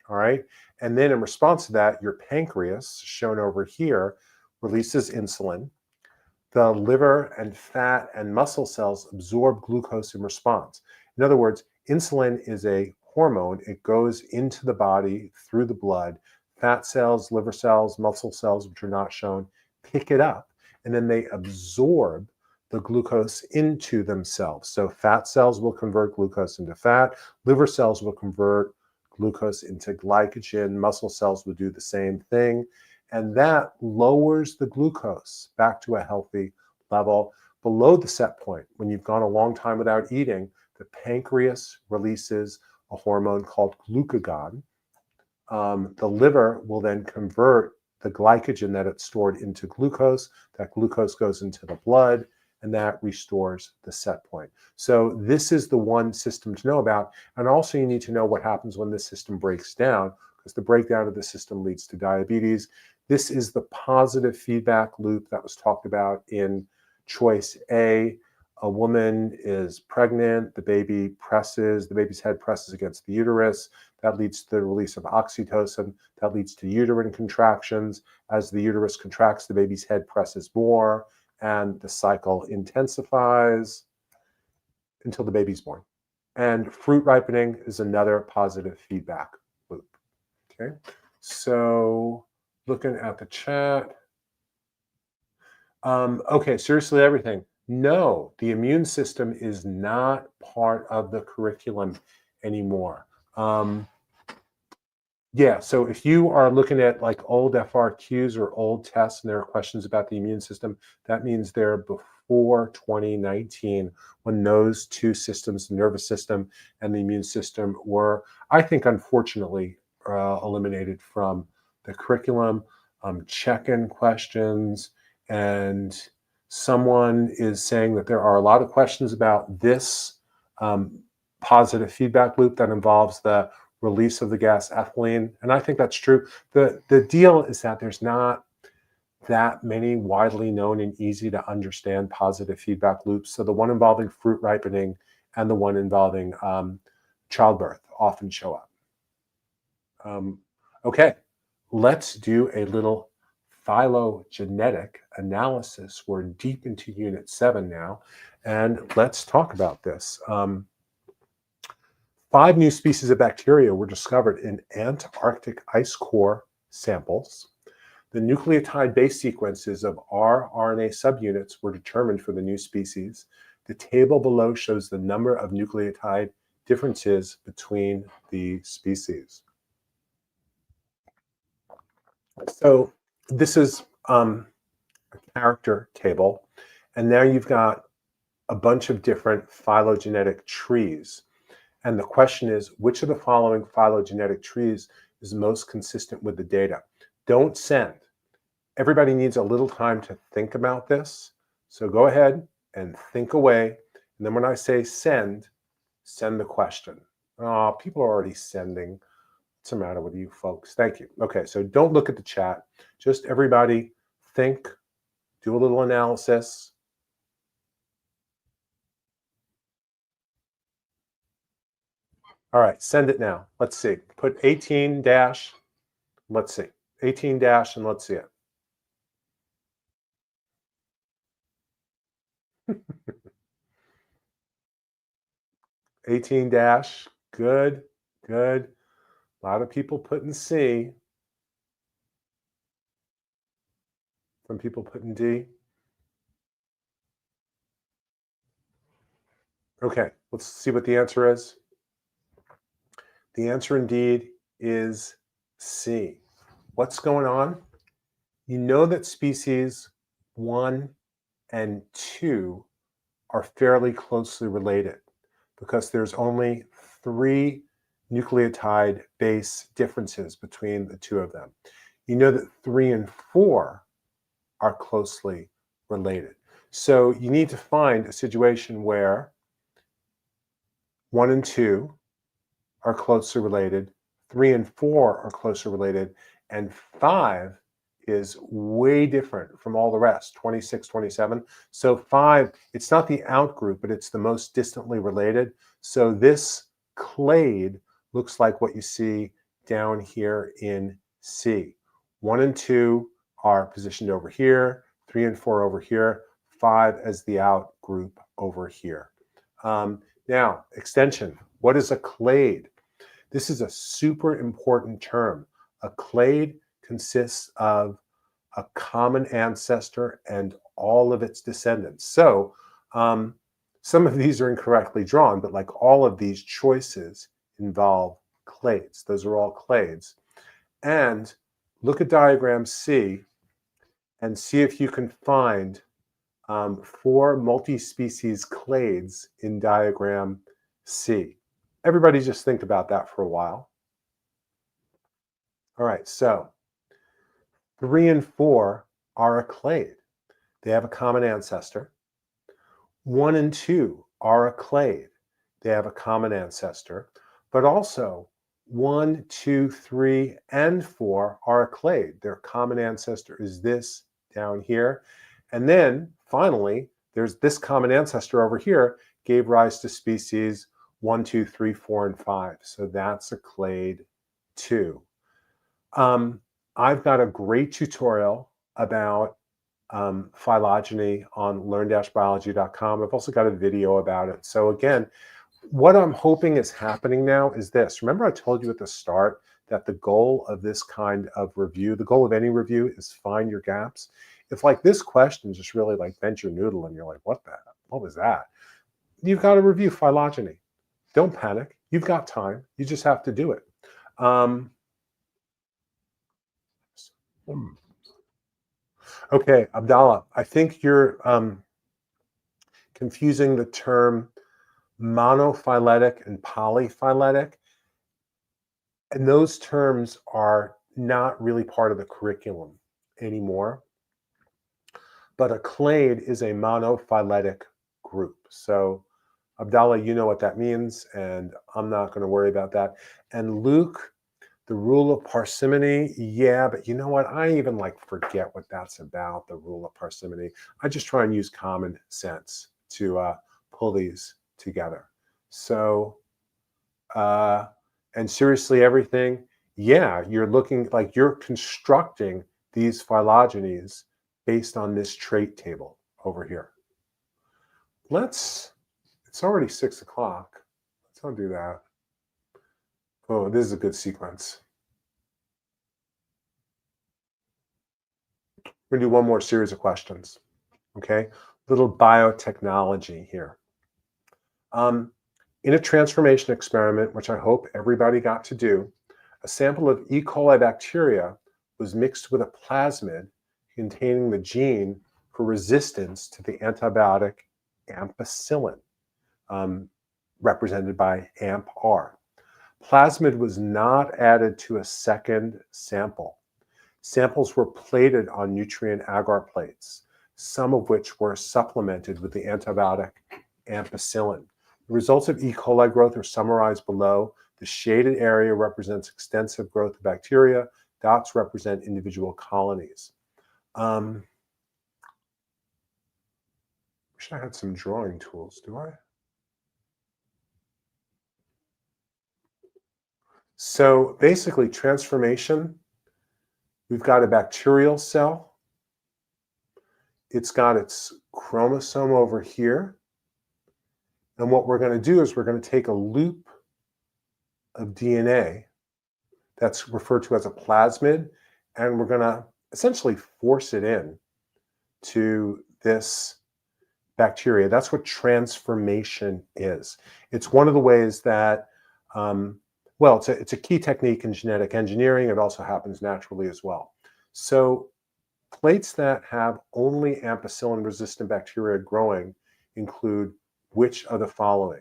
A: all right? And then in response to that, your pancreas, shown over here, releases insulin. The liver and fat and muscle cells absorb glucose in response. In other words, insulin is a hormone. It goes into the body through the blood. Fat cells, liver cells, muscle cells, which are not shown, pick it up, and then they absorb the glucose into themselves. So fat cells will convert glucose into fat. Liver cells will convert glucose into glycogen. Muscle cells will do the same thing. And that lowers the glucose back to a healthy level. Below the set point, when you've gone a long time without eating, the pancreas releases a hormone called glucagon. The liver will then convert the glycogen that it's stored into glucose. That glucose goes into the blood, and that restores the set point. So this is the one system to know about. And also you need to know what happens when the system breaks down, because the breakdown of the system leads to diabetes. This is the positive feedback loop that was talked about in choice A. A woman is pregnant, the baby's head presses against the uterus. That leads to the release of oxytocin. That leads to uterine contractions. As the uterus contracts, the baby's head presses more, and the cycle intensifies until the baby's born. And fruit ripening is another positive feedback loop. Okay, so looking at the chat. Okay, seriously, everything. No, the immune system is not part of the curriculum anymore. Yeah, so if you are looking at like old FRQs or old tests and there are questions about the immune system, that means they're before 2019, when those two systems, the nervous system and the immune system, were, I think, unfortunately, eliminated from the curriculum. Check-in questions, and someone is saying that there are a lot of questions about this positive feedback loop that involves the release of the gas ethylene, and I think that's true. The deal is that there's not that many widely known and easy to understand positive feedback loops. So the one involving fruit ripening and the one involving childbirth often show up. Okay, let's do a little phylogenetic analysis. We're deep into Unit 7 now, and let's talk about this. 5 new species of bacteria were discovered in Antarctic ice core samples. The nucleotide base sequences of rRNA subunits were determined for the new species. The table below shows the number of nucleotide differences between the species. So this is a character table, and now you've got a bunch of different phylogenetic trees. And the question is, which of the following phylogenetic trees is most consistent with the data? Don't send. Everybody needs a little time to think about this. So go ahead and think away. And then when I say send, send the question. Oh, people are already sending. What's the matter with you folks? Thank you. Okay, so don't look at the chat. Just everybody think, do a little analysis. All right, send it now. Let's see. Put 18 dash. Let's see. 18 dash, and let's see it. $18 dash. Good, good. A lot of people putting C. Some people putting D. Okay, let's see what the answer is. The answer indeed is C. What's going on? You know that species 1 and 2 are fairly closely related because there's only 3 nucleotide base differences between the two of them. You know that 3 and 4 are closely related. So you need to find a situation where 1 and 2 are closely related, 3 and 4 are closely related, and 5 is way different from all the rest, 26, 27. So 5, it's not the outgroup, but it's the most distantly related. So this clade looks like what you see down here in C. 1 and 2 are positioned over here, 3 and 4 over here, 5 as the outgroup over here. Now, extension. What is a clade? This is a super important term. A clade consists of a common ancestor and all of its descendants. So some of these are incorrectly drawn, but like all of these choices involve clades. Those are all clades. And look at diagram C and see if you can find 4 multi-species clades in diagram C. Everybody just think about that for a while. All right, so 3 and 4 are a clade. They have a common ancestor. 1 and 2 are a clade. They have a common ancestor. But also 1, 2, 3, and 4 are a clade. Their common ancestor is this down here. And then finally, there's this common ancestor over here gave rise to species 1, 2, 3, 4, and 5. So that's a clade too. I've got a great tutorial about phylogeny on learn-biology.com. I've also got a video about it. So again, what I'm hoping is happening now is this. Remember I told you at the start that the goal of this kind of review, the goal of any review is find your gaps. If like this question just really like bent your noodle and you're like, what was that? You've got to review phylogeny. Don't panic. You've got time. You just have to do it. Okay, Abdallah, I think you're confusing the term monophyletic and polyphyletic. And those terms are not really part of the curriculum anymore. But a clade is a monophyletic group. So Abdallah, you know what that means, and I'm not going to worry about that. And Luke, the rule of parsimony, yeah, but you know what? I even forget what that's about, the rule of parsimony. I just try and use common sense to pull these together. So, and seriously, everything, yeah, you're looking like you're constructing these phylogenies based on this trait table over here. It's already 6 o'clock. Let's not do that. Oh, this is a good sequence. We're gonna do one more series of questions, okay? Little biotechnology here. In a transformation experiment, which I hope everybody got to do, a sample of E. coli bacteria was mixed with a plasmid containing the gene for resistance to the antibiotic ampicillin, represented by AMP-R. Plasmid was not added to a second sample. Samples were plated on nutrient agar plates, some of which were supplemented with the antibiotic ampicillin. The results of E. coli growth are summarized below. The shaded area represents extensive growth of bacteria. Dots represent individual colonies. Wish I had some drawing tools, do I? So basically, transformation, we've got a bacterial cell. It's got its chromosome over here. And what we're going to do is we're going to take a loop of DNA that's referred to as a plasmid, and we're going to essentially force it in to this bacteria. That's what transformation is. It's one of the ways that, well, it's a key technique in genetic engineering. It also happens naturally as well. So plates that have only ampicillin-resistant bacteria growing include which of the following?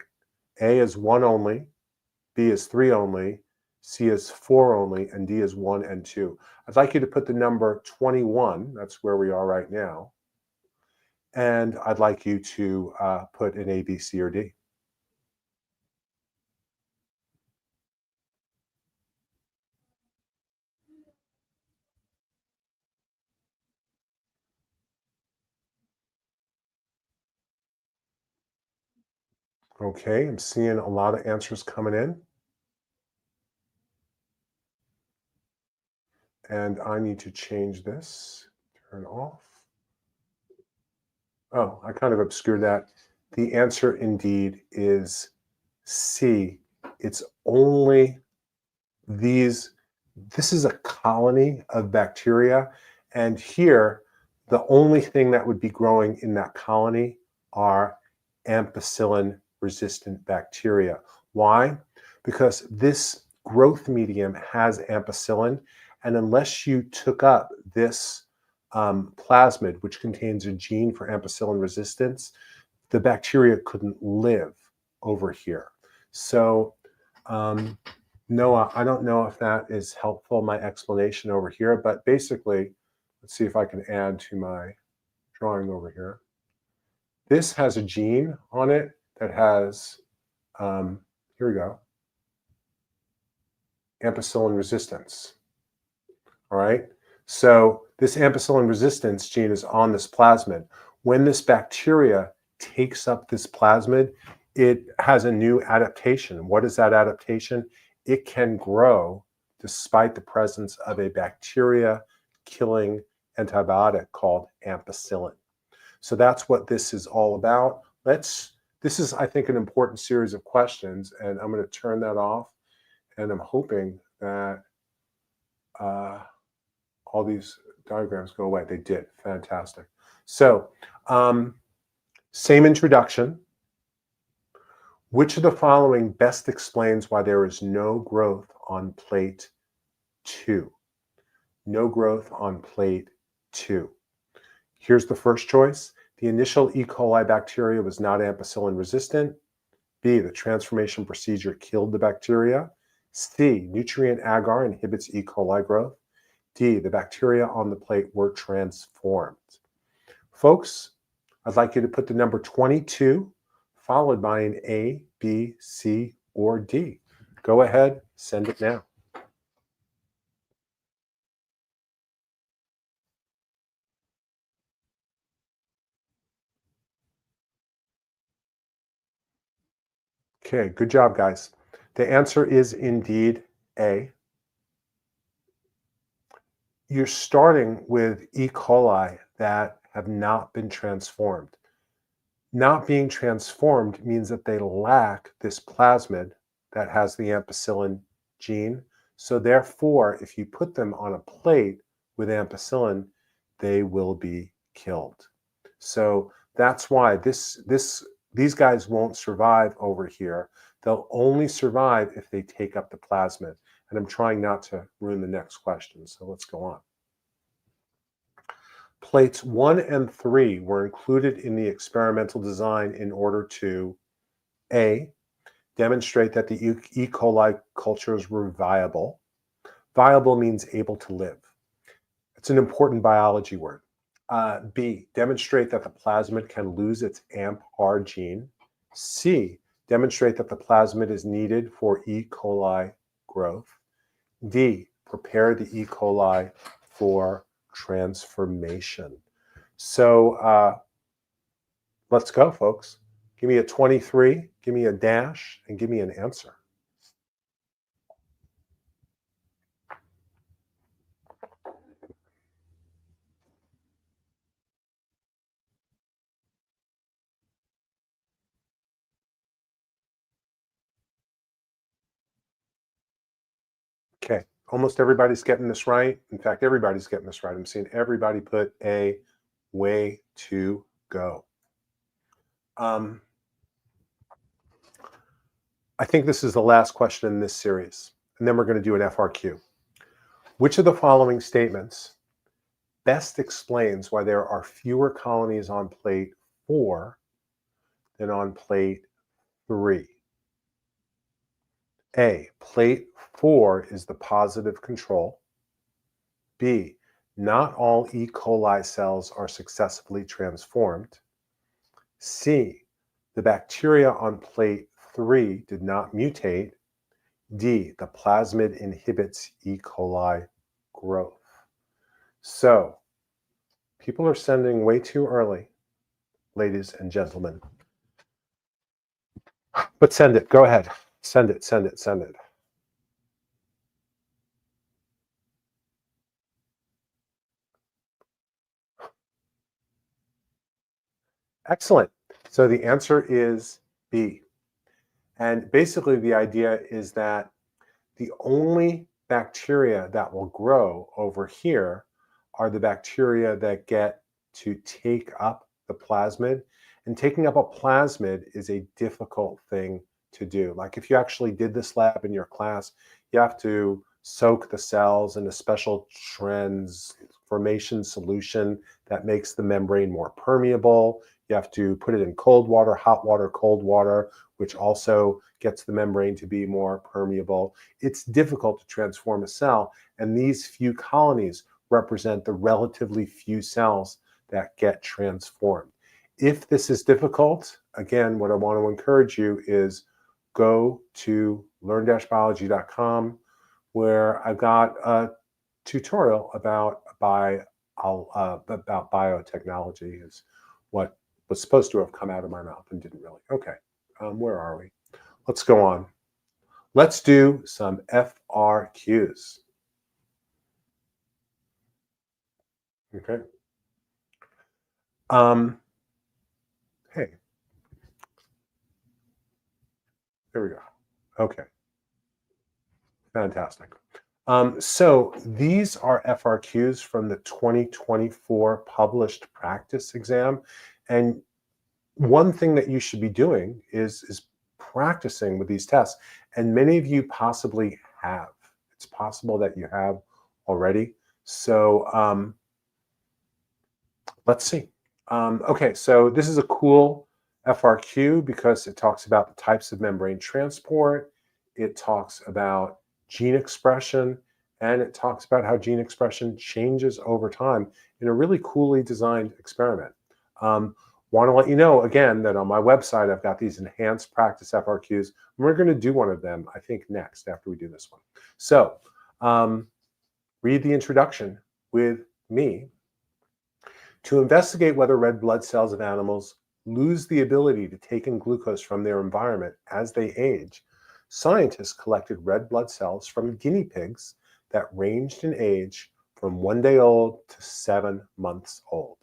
A: A is 1 only, B is 3 only, C is 4 only, and D is 1 and 2. I'd like you to put the number 21, that's where we are right now, and I'd like you to put an A, B, C, or D. Okay, I'm seeing a lot of answers coming in. And I need to change this, turn off. Oh, I kind of obscured that. The answer indeed is C. It's only these, this is a colony of bacteria. And here, the only thing that would be growing in that colony are ampicillin-resistant bacteria. Why? Because this growth medium has ampicillin, and unless you took up this plasmid, which contains a gene for ampicillin resistance, the bacteria couldn't live over here. So Noah, I don't know if that is helpful, my explanation over here, but basically, let's see if I can add to my drawing over here. This has a gene on it that has, here we go, ampicillin resistance. All right, so this ampicillin resistance gene is on this plasmid. When this bacteria takes up this plasmid, it has a new adaptation. What is that adaptation? It can grow despite the presence of a bacteria-killing antibiotic called ampicillin. So that's what this is all about. This is, I think, an important series of questions, and I'm going to turn that off, and I'm hoping that all these diagrams go away. They did. Fantastic. So, same introduction. Which of the following best explains why there is no growth on plate 2? No growth on plate 2. Here's the first choice. The initial E. coli bacteria was not ampicillin resistant. B, the transformation procedure killed the bacteria. C, nutrient agar inhibits E. coli growth. D, the bacteria on the plate were transformed. Folks, I'd like you to put the number 22 followed by an A, B, C, or D. Go ahead, send it now. Okay, good job, guys. The answer is indeed A. You're starting with E. coli that have not been transformed. Not being transformed means that they lack this plasmid that has the ampicillin gene. So therefore, if you put them on a plate with ampicillin, they will be killed. So that's why these guys won't survive over here. They'll only survive if they take up the plasmid. And I'm trying not to ruin the next question, so let's go on. Plates 1 and 3 were included in the experimental design in order to A, demonstrate that the E. coli cultures were viable. Viable means able to live. It's an important biology word. B, demonstrate that the plasmid can lose its AMP-R gene. C, demonstrate that the plasmid is needed for E. coli growth. D, prepare the E. coli for transformation. So let's go, folks. Give me a 23, give me a dash, and give me an answer. Okay, almost everybody's getting this right. In fact, everybody's getting this right. I'm seeing everybody put A. Way to go. I think this is the last question in this series, and then we're going to do an FRQ. Which of the following statements best explains why there are fewer colonies on plate 4 than on plate 3? A, plate 4 is the positive control. B, not all E. coli cells are successfully transformed. C, the bacteria on plate 3 did not mutate. D, the plasmid inhibits E. coli growth. So, people are sending way too early, ladies and gentlemen. But send it. Go ahead. Send it, send it, send it. Excellent. So the answer is B. And basically the idea is that the only bacteria that will grow over here are the bacteria that get to take up the plasmid. And taking up a plasmid is a difficult thing to do. Like if you actually did this lab in your class, you have to soak the cells in a special transformation solution that makes the membrane more permeable. You have to put it in cold water, hot water, cold water, which also gets the membrane to be more permeable. It's difficult to transform a cell, and these few colonies represent the relatively few cells that get transformed. If this is difficult, again, what I want to encourage you is go to learn-biology.com, where I've got a tutorial about biotechnology is what was supposed to have come out of my mouth and didn't really. Okay, where are we? Let's go on. Let's do some FRQs. Okay. Hey, there we go. Okay. Fantastic. So these are FRQs from the 2024 published practice exam. And one thing that you should be doing is practicing with these tests. And many of you possibly have. It's possible that you have already. So let's see. Okay, so this is a cool FRQ because it talks about the types of membrane transport, it talks about gene expression, and it talks about how gene expression changes over time in a really coolly designed experiment. Want to let you know again that on my website I've got these enhanced practice FRQs. And we're going to do one of them, I think, next after we do this one. So read the introduction with me. To investigate whether red blood cells of animals lose the ability to take in glucose from their environment as they age, scientists collected red blood cells from guinea pigs that ranged in age from 1 day old to 7 months old.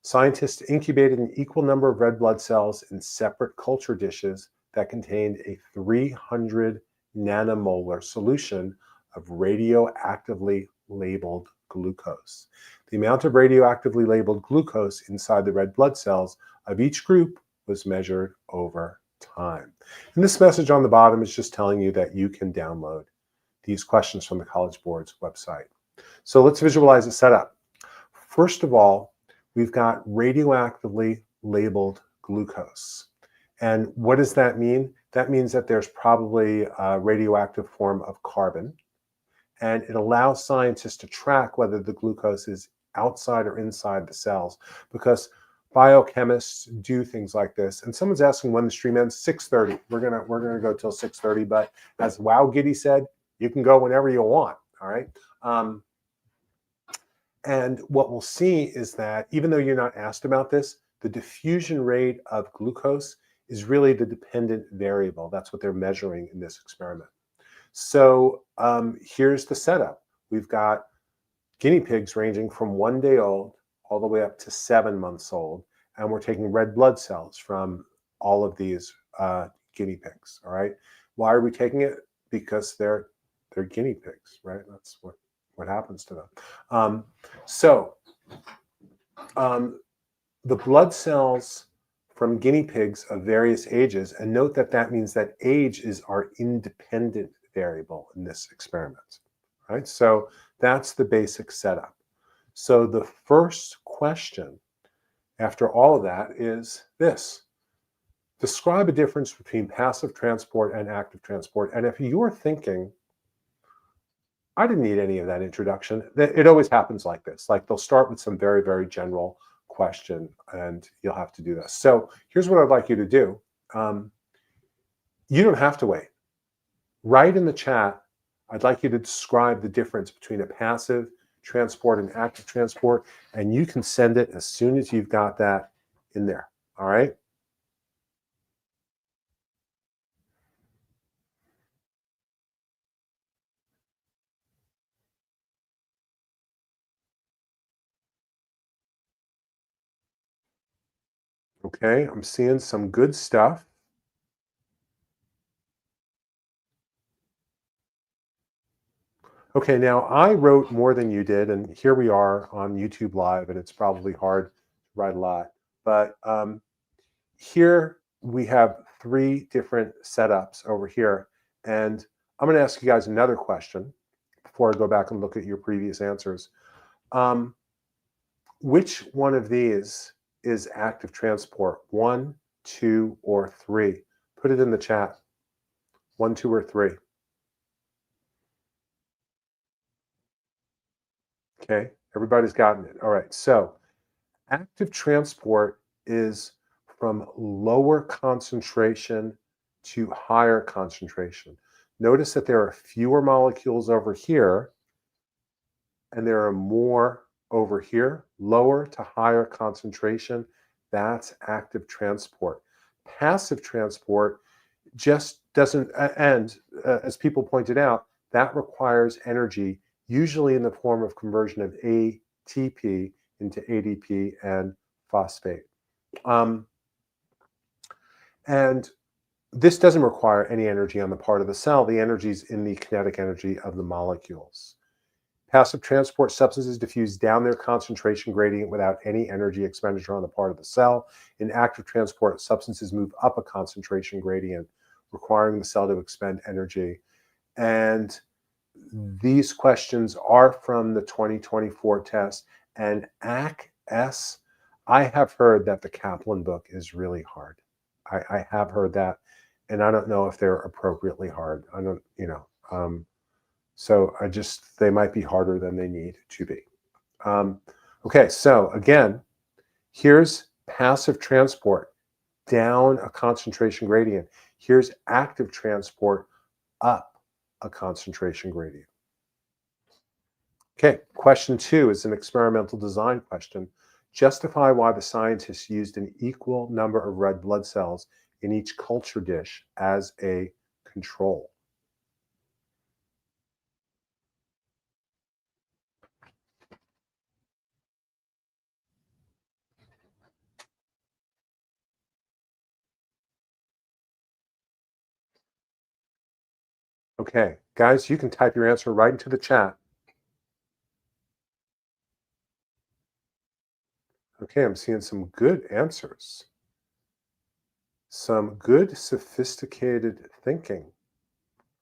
A: Scientists incubated an equal number of red blood cells in separate culture dishes that contained a 300 nanomolar solution of radioactively labeled glucose. The amount of radioactively labeled glucose inside the red blood cells of each group was measured over time. And this message on the bottom is just telling you that you can download these questions from the College Board's website. So let's visualize the setup. First of all, we've got radioactively labeled glucose. And what does that mean? That means that there's probably a radioactive form of carbon. And it allows scientists to track whether the glucose is outside or inside the cells, because biochemists do things like this. And someone's asking when the stream ends. 6:30. We're gonna go till 6:30. But as Wow Giddy said, you can go whenever you want. All right. And what we'll see is that even though you're not asked about this, the diffusion rate of glucose is really the dependent variable. That's what they're measuring in this experiment. So here's the setup. We've got guinea pigs ranging from 1 day old all the way up to 7 months old. And we're taking red blood cells from all of these guinea pigs, all right? Why are we taking it? Because they're guinea pigs, right? That's what happens to them. The blood cells from guinea pigs of various ages, and note that that means that age is our independent variable in this experiment, right? So that's the basic setup. So the first question after all of that is this. Describe a difference between passive transport and active transport. And if you're thinking, I didn't need any of that introduction, it always happens like this. Like they'll start with some very, very general question and you'll have to do this. So here's what I'd like you to do. You don't have to wait. Write in the chat, I'd like you to describe the difference between a passive transport and active transport, and you can send it as soon as you've got that in there, all right? Okay, I'm seeing some good stuff. Okay, now I wrote more than you did, and here we are on YouTube Live, and it's probably hard to write a lot. But here we have 3 different setups over here. And I'm going to ask you guys another question before I go back and look at your previous answers. Which one of these is active transport? 1, 2, or 3? Put it in the chat. 1, 2, or 3. Okay, everybody's gotten it. All right, so active transport is from lower concentration to higher concentration. Notice that there are fewer molecules over here and there are more over here, lower to higher concentration. That's active transport. Passive transport just doesn't, and as people pointed out, that requires energy, usually in the form of conversion of ATP into ADP and phosphate. And this doesn't require any energy on the part of the cell. The energy is in the kinetic energy of the molecules. Passive transport substances diffuse down their concentration gradient without any energy expenditure on the part of the cell. In active transport, substances move up a concentration gradient, requiring the cell to expend energy. And these questions are from the 2024 test. And AC-S, I have heard that the Kaplan book is really hard. I have heard that, and I don't know if they're appropriately hard. I don't, so they might be harder than they need to be. Okay, so again, here's passive transport down a concentration gradient. Here's active transport up a concentration gradient. Okay, question 2 is an experimental design question. Justify why the scientists used an equal number of red blood cells in each culture dish as a control. Okay, guys, you can type your answer right into the chat. Okay, I'm seeing some good answers. Some good, sophisticated thinking,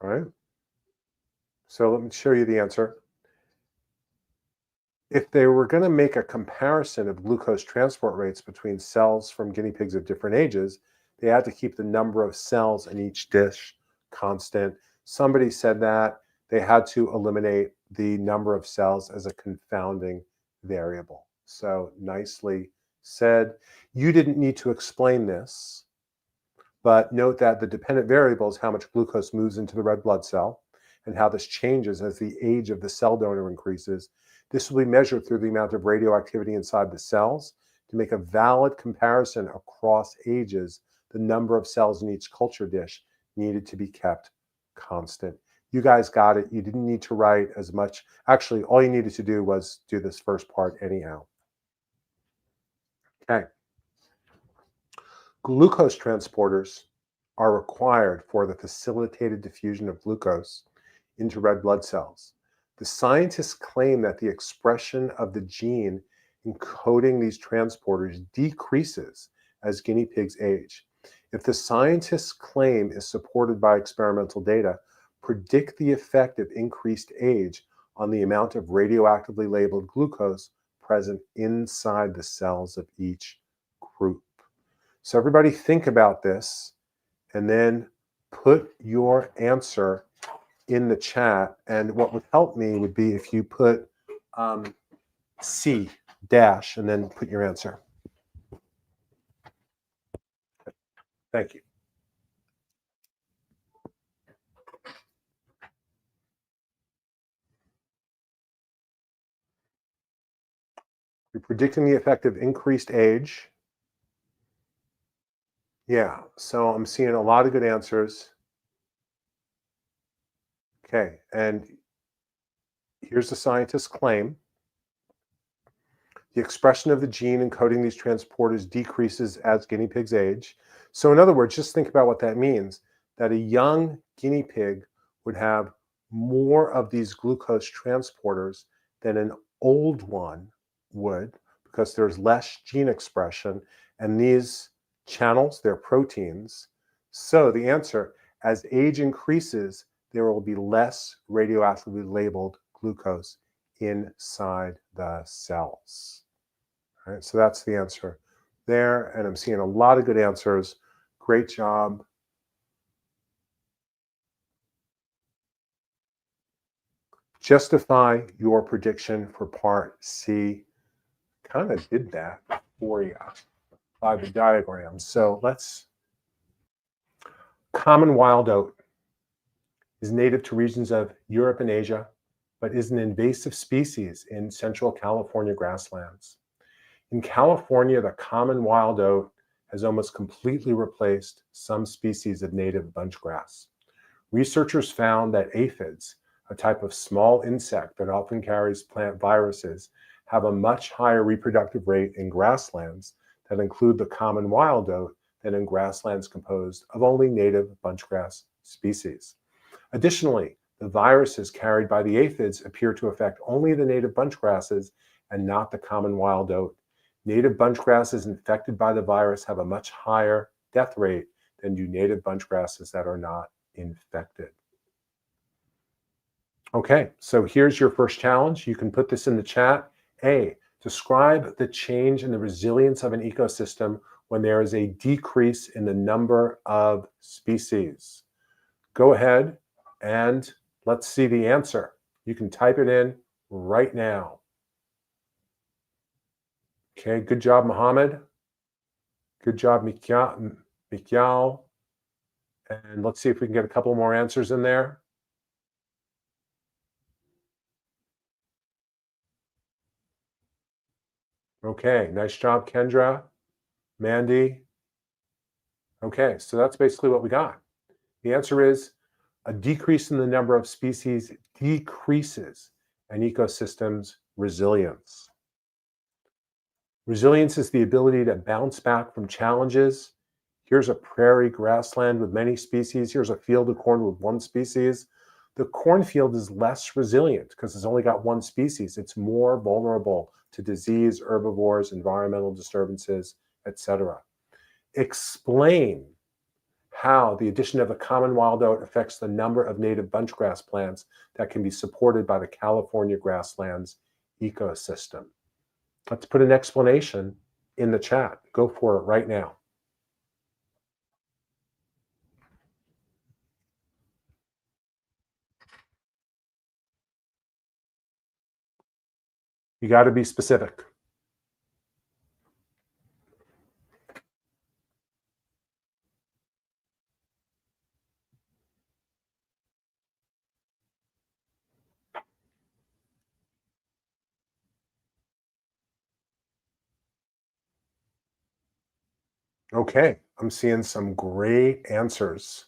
A: right? So let me show you the answer. If they were going to make a comparison of glucose transport rates between cells from guinea pigs of different ages, they had to keep the number of cells in each dish constant. Somebody said that they had to eliminate the number of cells as a confounding variable. So nicely said. You didn't need to explain this, but note that the dependent variable is how much glucose moves into the red blood cell and how this changes as the age of the cell donor increases. This will be measured through the amount of radioactivity inside the cells. To make a valid comparison across ages, the number of cells in each culture dish needed to be kept constant. You guys got it. You didn't need to write as much. Actually, all you needed to do was do this first part anyhow. Okay. Glucose transporters are required for the facilitated diffusion of glucose into red blood cells. The scientists claim that the expression of the gene encoding these transporters decreases as guinea pigs age. If the scientists' claim is supported by experimental data, predict the effect of increased age on the amount of radioactively labeled glucose present inside the cells of each group. So everybody think about this and then put your answer in the chat. And what would help me would be if you put C dash and then put your answer. Thank you. You're predicting the effect of increased age. Yeah, so I'm seeing a lot of good answers. Okay, and here's the scientist's claim. The expression of the gene encoding these transporters decreases as guinea pigs age. So in other words, just think about what that means, that a young guinea pig would have more of these glucose transporters than an old one would, because there's less gene expression, and these channels, they're proteins. So the answer, as age increases, there will be less radioactively labeled glucose inside the cells. All right, so that's the answer there, and I'm seeing a lot of good answers. Great job. Justify your prediction for part C. Kind of did that for you by the diagram. So let's. Common wild oat is native to regions of Europe and Asia, but is an invasive species in central California grasslands. In California, the common wild oat has almost completely replaced some species of native bunchgrass. Researchers found that aphids, a type of small insect that often carries plant viruses, have a much higher reproductive rate in grasslands that include the common wild oat than in grasslands composed of only native bunchgrass species. Additionally, the viruses carried by the aphids appear to affect only the native bunchgrasses and not the common wild oat. Native bunchgrasses infected by the virus have a much higher death rate than do native bunchgrasses that are not infected. Okay, so here's your first challenge. You can put this in the chat. A, Describe the change in the resilience of an ecosystem when there is a decrease in the number of species. Go ahead and let's see the answer. You can type it in right now. Okay, good job, Mohammed. Good job, Mikhail. And let's see if we can get a couple more answers in there. Okay, nice job, Kendra, Mandy. Okay, so that's basically what we got. The answer is a decrease in the number of species decreases an ecosystem's resilience. Resilience is the ability to bounce back from challenges. Here's a prairie grassland with many species. Here's a field of corn with one species. The cornfield is less resilient because it's only got one species. It's more vulnerable to disease, herbivores, environmental disturbances, etc. Explain how the addition of a common wild oat affects the number of native bunchgrass plants that can be supported by the California grasslands ecosystem. Let's put an explanation in the chat. Go for it right now. You got to be specific. Okay, I'm seeing some great answers.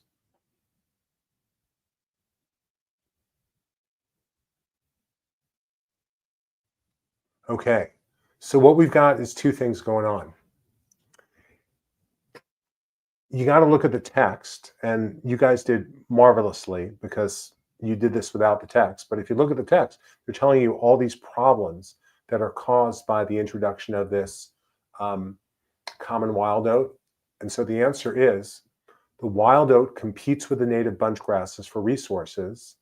A: Okay, so what we've got is two things going on. You got to look at the text, and you guys did marvelously because you did this without the text. But if you look at the text, they're telling you all these problems that are caused by the introduction of this common wild oat. And so the answer is the wild oat competes with the native bunch grasses for resources,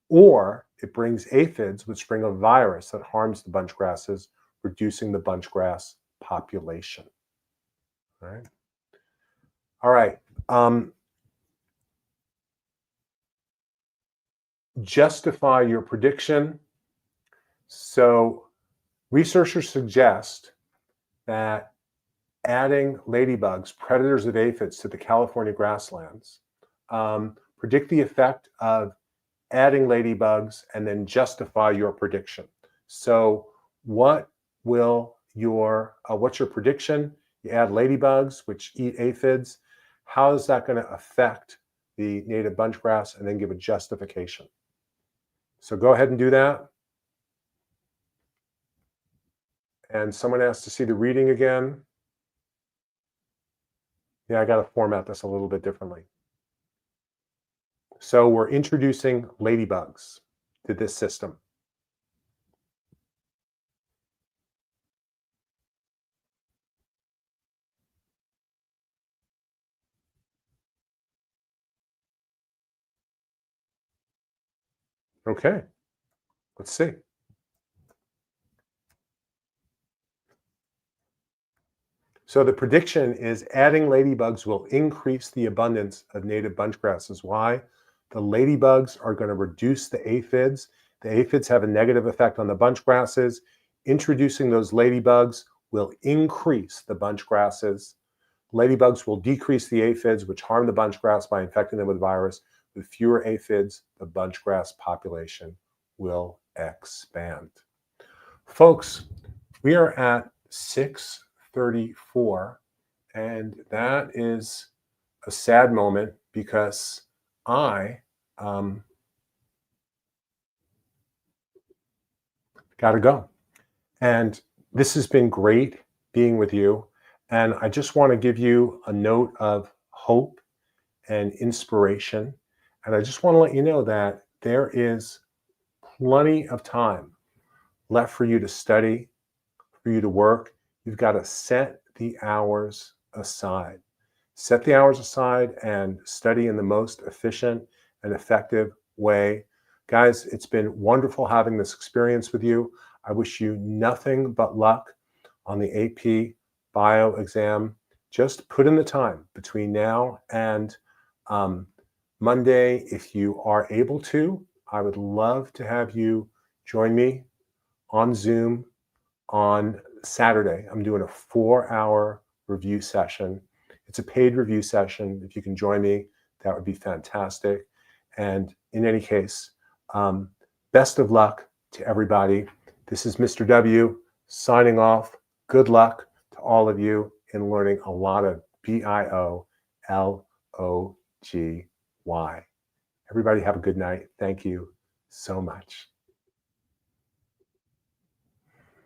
A: or it brings aphids, which bring a virus that harms the bunch grasses, reducing the bunch grass population. All right. All right. Justify your prediction. So researchers suggest that adding ladybugs, predators of aphids, to the California grasslands, predict the effect of adding ladybugs, and then justify your prediction. So what will what's your prediction? You add ladybugs, which eat aphids. How is that going to affect the native bunchgrass? And then give a justification. So go ahead and do that. And someone asked to see the reading again. Yeah, I got to format this a little bit differently. So we're introducing ladybugs to this system. Okay, let's see. So the prediction is adding ladybugs will increase the abundance of native bunchgrasses. Why? The ladybugs are going to reduce the aphids. The aphids have a negative effect on the bunchgrasses. Introducing those ladybugs will increase the bunchgrasses. Ladybugs will decrease the aphids, which harm the bunchgrass by infecting them with virus. With fewer aphids, the bunchgrass population will expand. Folks, we are at 6:34, and that is a sad moment because I got to go. And this has been great being with you. And I just want to give you a note of hope and inspiration. And I just want to let you know that there is plenty of time left for you to study, for you to work. You've got to set the hours aside. Set the hours aside and study in the most efficient and effective way. Guys, it's been wonderful having this experience with you. I wish you nothing but luck on the AP Bio exam. Just put in the time between now and Monday. If you are able to, I would love to have you join me on Zoom on Saturday. I'm doing a 4-hour review session. It's a paid review session. If you can join me, that would be fantastic. And in any case, best of luck to everybody. This is Mr. W signing off. Good luck to all of you in learning a lot of biology. Everybody have a good night. Thank you so much.